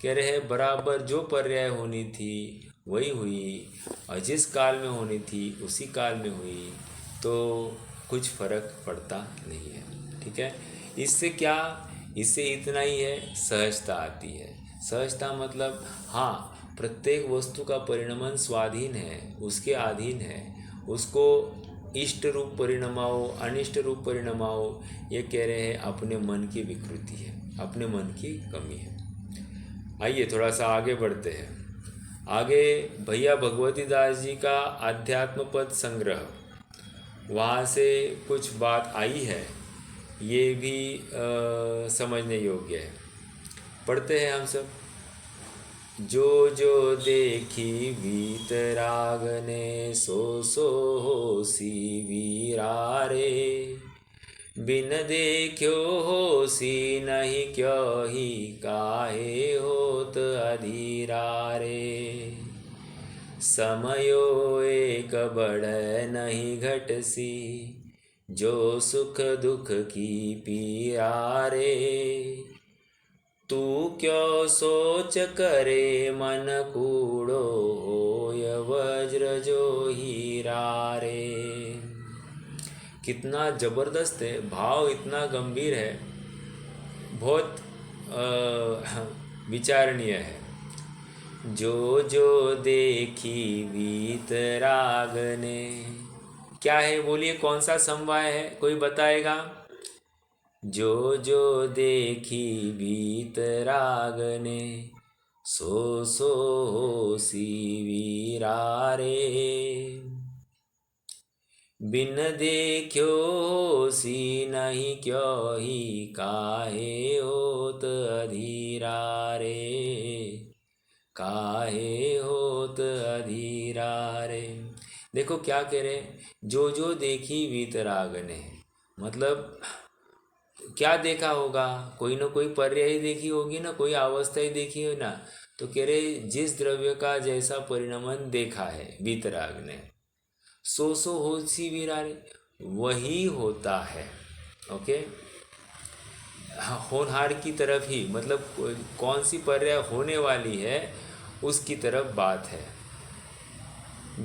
कह रहे हैं बराबर जो पर्याय होनी थी वही हुई, और जिस काल में होनी थी उसी काल में हुई, तो कुछ फर्क पड़ता नहीं है। ठीक है? इससे क्या? इससे इतना ही है, सहजता आती है। सहजता मतलब हाँ, प्रत्येक वस्तु का परिणमन स्वाधीन है, उसके अधीन है। उसको इष्ट रूप परिणमाओ, अनिष्ट रूप परिणमाओ, ये कह रहे हैं अपने मन की विकृति है, अपने मन की कमी है। आइए थोड़ा सा आगे बढ़ते हैं। आगे भैया भगवती दास जी का अध्यात्म पद संग्रह, वहाँ से कुछ बात आई है, ये भी समझने योग्य है। पढ़ते हैं हम सब। जो जो देखी वीतराग ने, सो सो होसी वीरारे। बिन देखो होसी नहीं, क्यों ही काहे होत अधीरा रे। समयो एक बढ़ नहीं घटसी, जो सुख दुख की पीरा रे। तू क्यों सोच करे मन कूड़ो, होय वज्र जो हीरा रे। कितना जबरदस्त है, भाव इतना गंभीर है, बहुत विचारणीय है। जो जो देखी वीतराग ने, क्या है बोलिए? कौन सा समवाय है, कोई बताएगा? जो जो देखी वीतराग ने, सो होसी वीरा रे। बिन देखियो होसी नहीं क्यों ही, काहे होत अधीरा रे, काहे होत अधीरा रे। देखो क्या कह रहे हैं, जो देखी वीतराग ने, मतलब क्या देखा होगा, कोई ना कोई पर्याय ही देखी होगी ना, कोई अवस्था ही देखी हो ना। तो कह रहे जिस द्रव्य का जैसा परिणमन देखा है वीतराग ने, सो होसी वीरारे, वही होता है। ओके, होनहार की तरफ ही, मतलब कौन सी पर्याय होने वाली है उसकी तरफ बात है।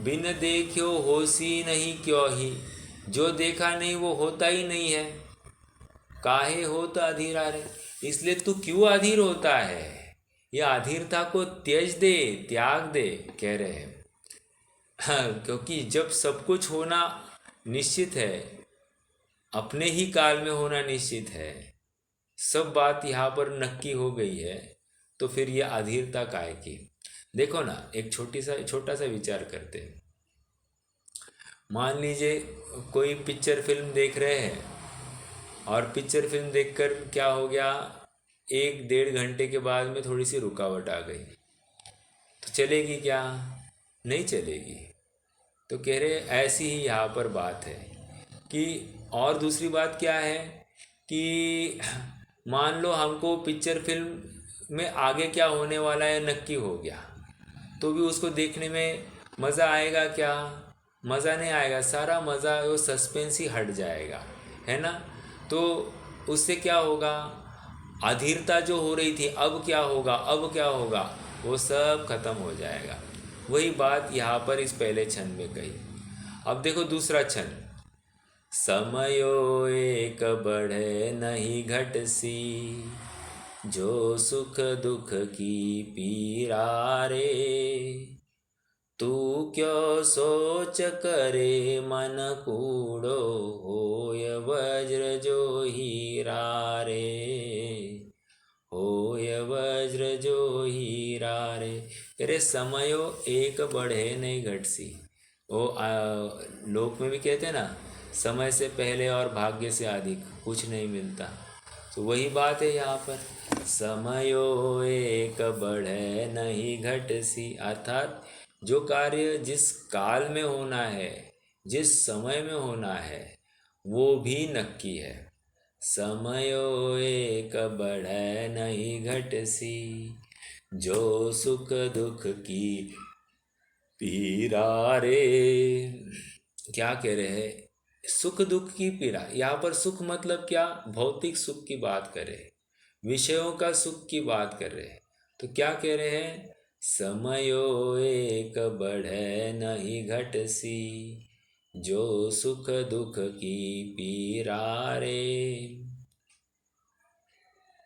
बिन देखियो होसी नहीं क्यों ही, जो देखा नहीं वो होता ही नहीं है। काहे होता अधीरा रे, इसलिए तू क्यों अधीर होता है, ये अधीरता को त्यज दे, त्याग दे, कह रहे हैं। हाँ, क्योंकि जब सब कुछ होना निश्चित है, अपने ही काल में होना निश्चित है, सब बात यहाँ पर नक्की हो गई है, तो फिर ये अधीरता काहे की। देखो ना, एक छोटा सा विचार करते हैं। मान लीजिए कोई पिक्चर फिल्म देख रहे हैं, और पिक्चर फिल्म देखकर क्या हो गया, 1-1.5 घंटे के बाद में थोड़ी सी रुकावट आ गई, तो चलेगी क्या, नहीं चलेगी। तो कह रहे ऐसी ही यहाँ पर बात है कि, और दूसरी बात क्या है कि मान लो हमको पिक्चर फिल्म में आगे क्या होने वाला है नक्की हो गया, तो भी उसको देखने में मज़ा आएगा क्या, मज़ा नहीं आएगा, सारा मज़ा वो सस्पेंस ही हट जाएगा, है ना। तो उससे क्या होगा, अधीरता जो हो रही थी, अब क्या होगा, अब क्या होगा, वो सब खत्म हो जाएगा। वही बात यहाँ पर इस पहले छंद में कही। अब देखो दूसरा छंद, समयो एक बढ़े नहीं घटसी, जो सुख दुख की पीरा रे। तू क्यों सोच करे मन कूड़ो, होय वज्र जो हीरा रे, होय वज्र जो हीरा रे। अरे समयो एक बढ़े नहीं घटसी, वो लोक में भी कहते हैं ना, समय से पहले और भाग्य से अधिक कुछ नहीं मिलता। तो वही बात है यहाँ पर, समयो एक बढ़े नहीं घटसी, अर्थात जो कार्य जिस काल में होना है, जिस समय में होना है, वो भी नक्की है। समयो एक बढ़े नहीं घटसी, जो सुख दुख की पीरा रे। क्या कह रहे हैं, सुख दुख की पीड़ा, यहाँ पर सुख मतलब क्या, भौतिक सुख की बात कर रहे हैं, विषयों का सुख की बात कर रहे हैं। तो क्या कह रहे हैं, समयो एक बढ़े नहीं घटसी, जो सुख दुख की पीरा रे।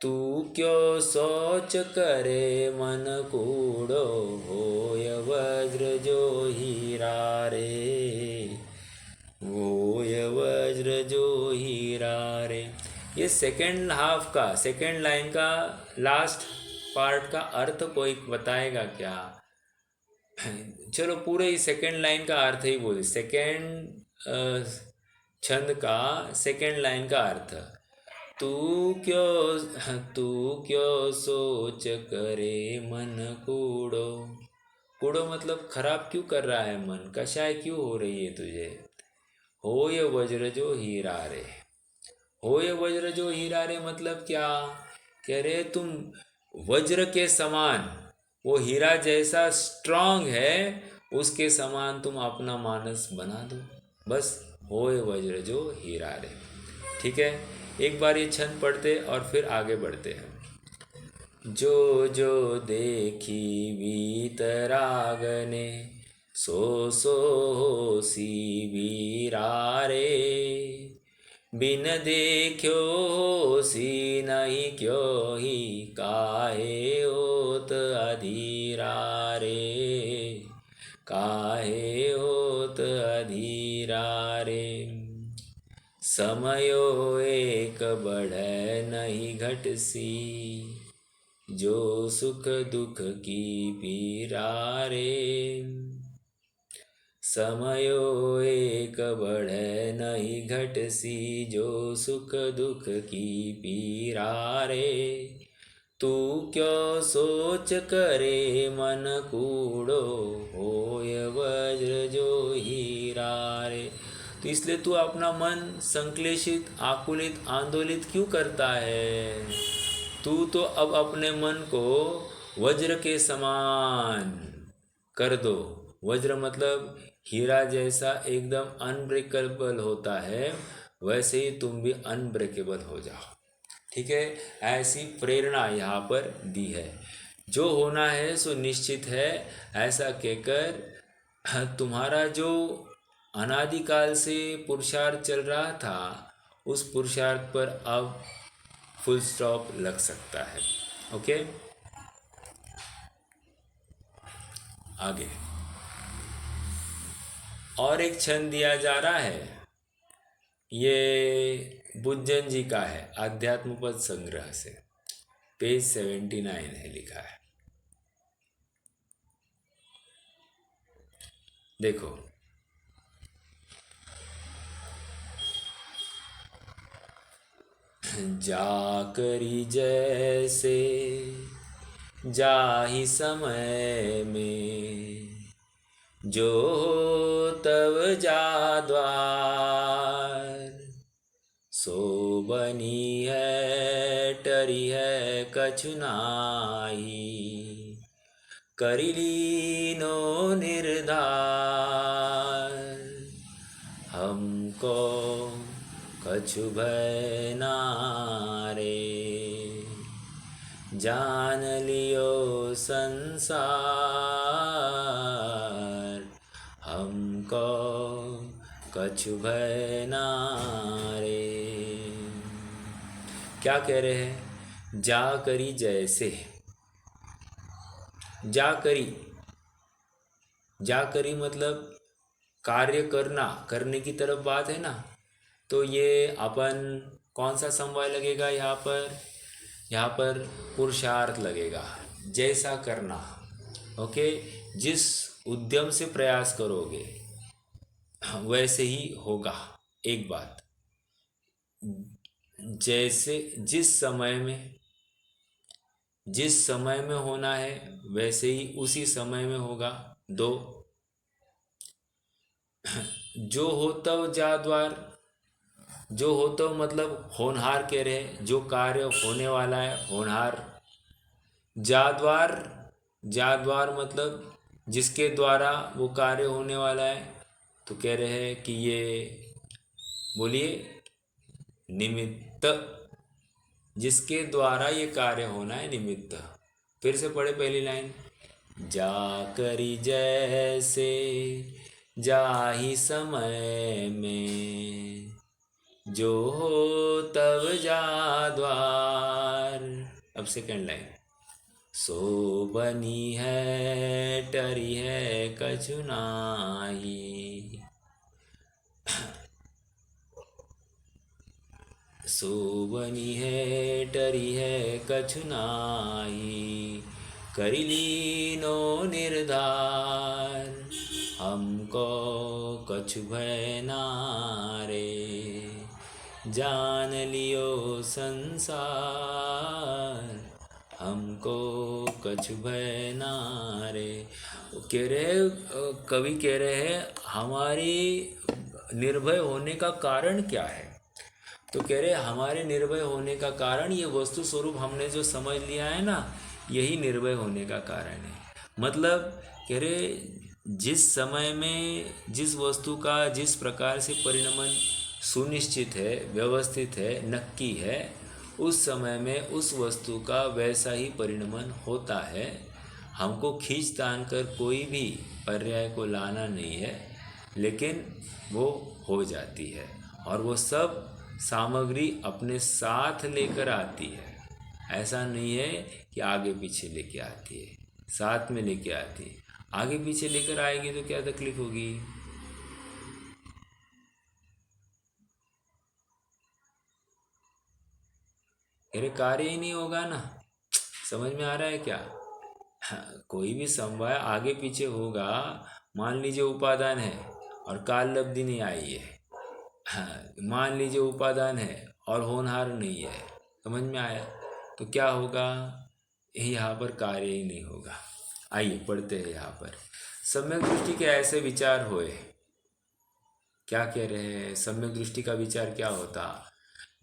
तू क्यों सोच करे मन कूड़ो, होय वज्र जो हीरा रे, होय वज्र जो हीरा रे। ये सेकेंड हाफ का, सेकेंड लाइन का लास्ट पार्ट का अर्थ कोई बताएगा क्या। चलो पूरे ही सेकेंड लाइन का अर्थ ही बोले, सेकेंड छंद का सेकेंड लाइन का अर्थ, तू क्यों सोच करे मन कूड़ो। कूड़ो मतलब खराब क्यों कर रहा है मन, कषाय क्यों हो रही है तुझे। होय वज्र जो हीरा रे, होय वज्र जो हीरा रे मतलब क्या, कह रहे तुम वज्र के समान, वो हीरा जैसा स्ट्रांग है, उसके समान तुम अपना मानस बना दो, बस। होय वज्र जो हीरा रे। ठीक है, एक बार ये छंद पढ़ते और फिर आगे बढ़ते हैं। जो देखी वीतराग ने, सो होसी वीरा रे। बिन देखियो होसी नहीं क्यों ही, काहे होत अधीरा रे, काहे होत अधीरा रे। समयो एक बढ़े नहीं घटसी, जो सुख दुख की पीरा रे। समयो एक बढ़े नहीं घटसी, जो सुख दुख की पीरा रे। तू क्यों सोच करे मन कूड़ो, होय वज्र जो हीरा रे। तो इसलिए तू अपना मन संक्लेशित, आकुलित, आंदोलित क्यों करता है? तू तो अब अपने मन को वज्र के समान कर दो। वज्र मतलब हीरा जैसा एकदम अनब्रेकेबल होता है, वैसे ही तुम भी अनब्रेकेबल हो जाओ। ठीक है, ऐसी प्रेरणा यहाँ पर दी है। जो होना है सो निश्चित है, ऐसा कहकर तुम्हारा जो अनादिकाल से पुरुषार्थ चल रहा था, उस पुरुषार्थ पर अब फुल स्टॉप लग सकता है। ओके, आगे और एक छंद दिया जा रहा है। ये बुज्जन जी का है, आध्यात्म पद संग्रह से, पेज 79 है, लिखा है। देखो, जाकरी जैसे जाहि समय में, जो तब जा द्वार। सो बनी है टरी है कछु नाई, करि लीनो निर्धार। हमको कछु भय नारे, जान लियो संसार। हमको कछु भय नारे। क्या कह रहे हैं? जा करी जैसे, जा करी, जा करी मतलब कार्य करना, करने की तरफ बात है ना। तो ये अपन कौन सा समवाय लगेगा यहाँ पर? यहाँ पर पुरुषार्थ लगेगा, जैसा करना। ओके, जिस उद्यम से प्रयास करोगे वैसे ही होगा। एक बात, जैसे जिस समय में होना है वैसे ही उसी समय में होगा। दो, जो हो तब जा द्वार। जो हो तो मतलब होनहार कह रहे हैं, जो कार्य होने वाला है होनहार। जाद्वार, जाद्वार मतलब जिसके द्वारा वो कार्य होने वाला है। तो कह रहे हैं कि ये, बोलिए, निमित्त, जिसके द्वारा ये कार्य होना है, निमित्त। फिर से पढ़े पहली लाइन। जा करी जैसे जाहि समय में, जो हो तब जा द्वार। अब सेकंड लाइन। सो बनी है टरी है कछु नाही, सो बनी है टरी है कछु नाही, करि लीनो निर्धार। हमको कछु भय नारे, जान लियो संसार। हमको कछु भय नारे। कह रहे, कवि कह रहे हैं हमारी निर्भय होने का कारण क्या है? तो कह रहे हमारे निर्भय होने का कारण ये वस्तु स्वरूप हमने जो समझ लिया है ना, यही निर्भय होने का कारण है। मतलब कह रहे जिस समय में जिस वस्तु का जिस प्रकार से परिणमन सुनिश्चित है, व्यवस्थित है, नक्की है, उस समय में उस वस्तु का वैसा ही परिणमन होता है। हमको खींच तान कर कोई भी पर्याय को लाना नहीं है, लेकिन वो हो जाती है। और वो सब सामग्री अपने साथ लेकर आती है। ऐसा नहीं है कि आगे पीछे लेके आती है, साथ में लेके आती है। आगे पीछे लेकर आएगी तो क्या तकलीफ होगी? अरे कार्य ही नहीं होगा ना, समझ में आ रहा है क्या? हाँ, कोई भी समवाय आगे पीछे होगा, मान लीजिए उपादान है और काल लब्धि नहीं आई है। हाँ, मान लीजिए उपादान है और होनहार नहीं है, समझ में आया? तो क्या होगा? यहाँ पर कार्य ही नहीं होगा। आइए पढ़ते हैं यहाँ पर। सम्यक दृष्टि के ऐसे विचार होए। क्या कह रहे हैं? सम्यक दृष्टि का विचार क्या होता?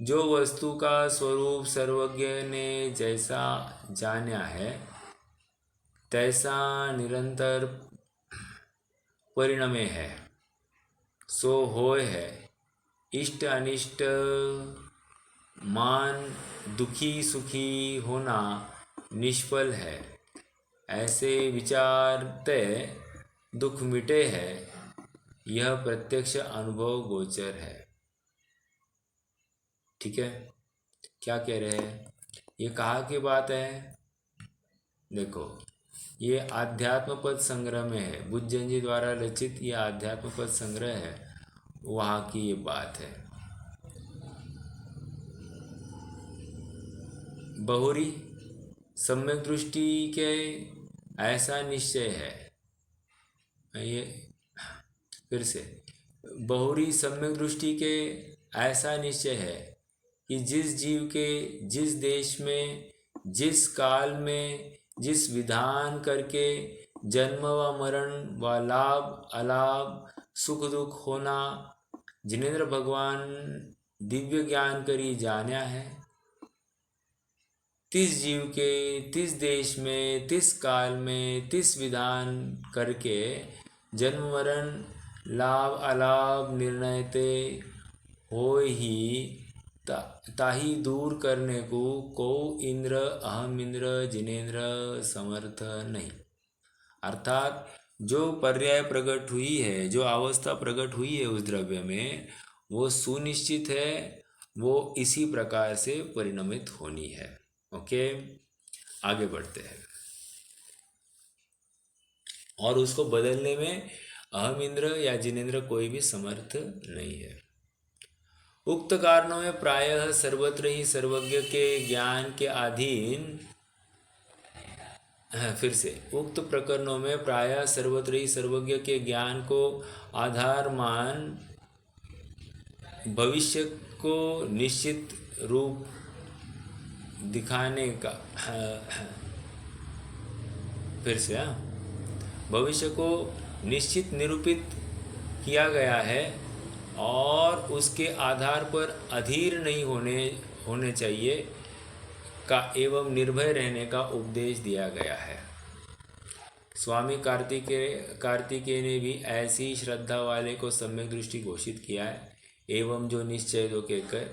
जो वस्तु का स्वरूप सर्वज्ञ ने जैसा जाना है तैसा निरंतर परिणमे है, सो होय है। इष्ट अनिष्ट, मान दुखी सुखी होना निष्फल है। ऐसे विचारते दुख मिटे है, यह प्रत्यक्ष अनुभव गोचर है। ठीक है, क्या कह रहे हैं? ये कहाँ की बात है? देखो, ये आध्यात्म पद संग्रह में है, बुद्धजन जी द्वारा रचित ये आध्यात्म पद संग्रह है, वहाँ की ये बात है। बहुरी सम्यक दृष्टि के ऐसा निश्चय है। ये फिर से, बहुरी सम्यक दृष्टि के ऐसा निश्चय है कि जिस जीव के जिस देश में जिस काल में जिस विधान करके जन्म व मरण व लाभ अलाभ सुख दुख होना जिनेन्द्र भगवान दिव्य ज्ञान करी जाना है, तिस जीव के तिस देश में तिस काल में तिस विधान करके जन्म मरण लाभ अलाभ निर्णय ते हो ही ताही दूर करने को इंद्र अहम इंद्र जिनेन्द्र समर्थ नहीं। अर्थात जो पर्याय प्रकट हुई है, जो अवस्था प्रकट हुई है उस द्रव्य में, वो सुनिश्चित है, वो इसी प्रकार से परिणमित होनी है। ओके, आगे बढ़ते हैं। और उसको बदलने में अहम इंद्र या जिनेन्द्र कोई भी समर्थ नहीं है। उक्त कारणों में प्रायः सर्वत्र ही सर्वज्ञ के ज्ञान के अधीन, फिर से, उक्त प्रकरणों में प्रायः सर्वत्र ही सर्वज्ञ के ज्ञान को आधार मान भविष्य को निश्चित रूप दिखाने का, फिर से, भविष्य को निश्चित निरूपित किया गया है और उसके आधार पर अधीर नहीं होने चाहिए का एवं निर्भय रहने का उपदेश दिया गया है। स्वामी कार्तिकेय ने भी ऐसी श्रद्धा वाले को सम्यक दृष्टि घोषित किया है, एवं जो निश्चय दो कहकर,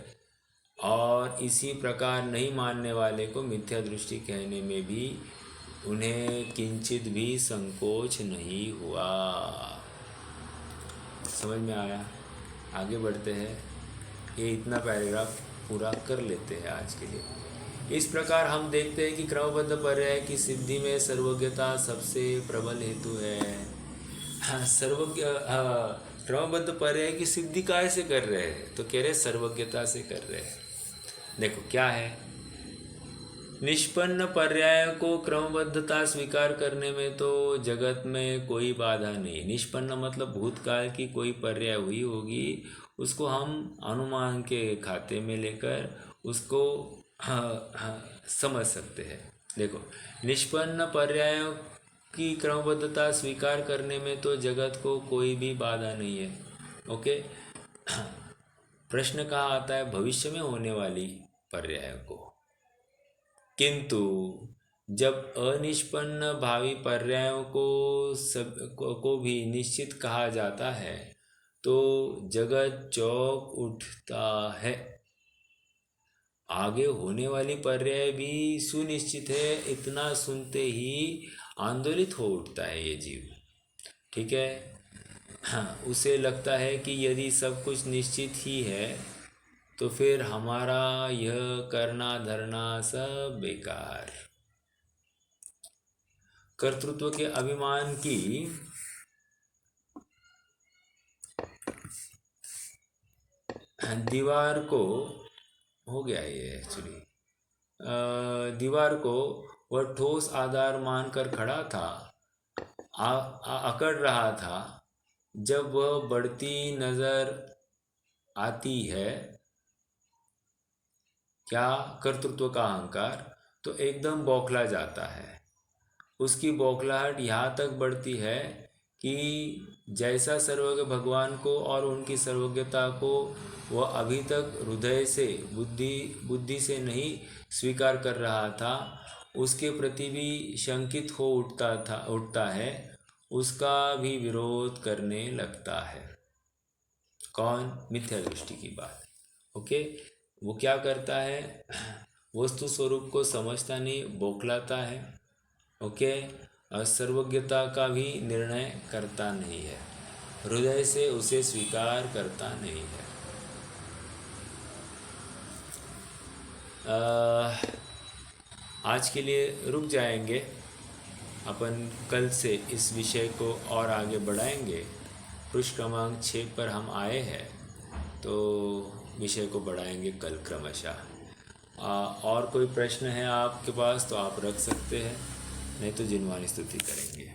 और इसी प्रकार नहीं मानने वाले को मिथ्या दृष्टि कहने में भी उन्हें किंचित भी संकोच नहीं हुआ। समझ में आया? आगे बढ़ते हैं। ये इतना पैराग्राफ पूरा कर लेते हैं आज के लिए। इस प्रकार हम देखते हैं कि क्रमबद्ध पर्याय की सिद्धि में सर्वज्ञता सबसे प्रबल हेतु है। क्रमबद्ध पर्याय की सिद्धि कैसे कर रहे हैं? तो कह रहे सर्वज्ञता से कर रहे हैं। देखो क्या है, निष्पन्न पर्याय को क्रमबद्धता स्वीकार करने में तो जगत में कोई बाधा नहीं। निष्पन्न मतलब भूतकाल की कोई पर्याय हुई होगी, उसको हम अनुमान के खाते में लेकर उसको समझ सकते हैं। देखो, निष्पन्न पर्यायों की क्रमबद्धता स्वीकार करने में तो जगत को कोई भी बाधा नहीं है। ओके, प्रश्न कहाँ आता है? भविष्य में होने वाली पर्याय को। किंतु जब अनिष्पन्न भावी पर्यायों को भी निश्चित कहा जाता है तो जगत चौंक उठता है। आगे होने वाली पर्याय भी सुनिश्चित है, इतना सुनते ही आंदोलित हो उठता है ये जीव। ठीक है, हाँ, उसे लगता है कि यदि सब कुछ निश्चित ही है तो फिर हमारा यह करना धरना सब बेकार। कर्तृत्व के अभिमान की दीवार को, हो गया ये एक्चुअली, दीवार को वह ठोस आधार मानकर खड़ा था, अकड़ रहा था। जब वह बढ़ती नजर आती है क्या कर्तृत्व का अहंकार, तो एकदम बौखला जाता है। उसकी बौखलाहट यहाँ तक बढ़ती है कि जैसा सर्वज्ञ भगवान को और उनकी सर्वज्ञता को वह अभी तक हृदय से बुद्धि से नहीं स्वीकार कर रहा था, उसके प्रति भी शंकित हो उठता है, उसका भी विरोध करने लगता है। कौन? मिथ्या दृष्टि की बात। ओके, वो क्या करता है? वस्तु स्वरूप को समझता नहीं, बौखलाता है। ओके, और सर्वज्ञता का भी निर्णय करता नहीं है, हृदय से उसे स्वीकार करता नहीं है। आज के लिए रुक जाएंगे, अपन कल से इस विषय को और आगे बढ़ाएंगे। पृष्ठ क्रमांक 6 पर हम आए हैं, तो विषय को बढ़ाएंगे कल क्रमशः। और कोई प्रश्न है आपके पास तो आप रख सकते हैं, नहीं तो जिनवानी स्तुति करेंगे।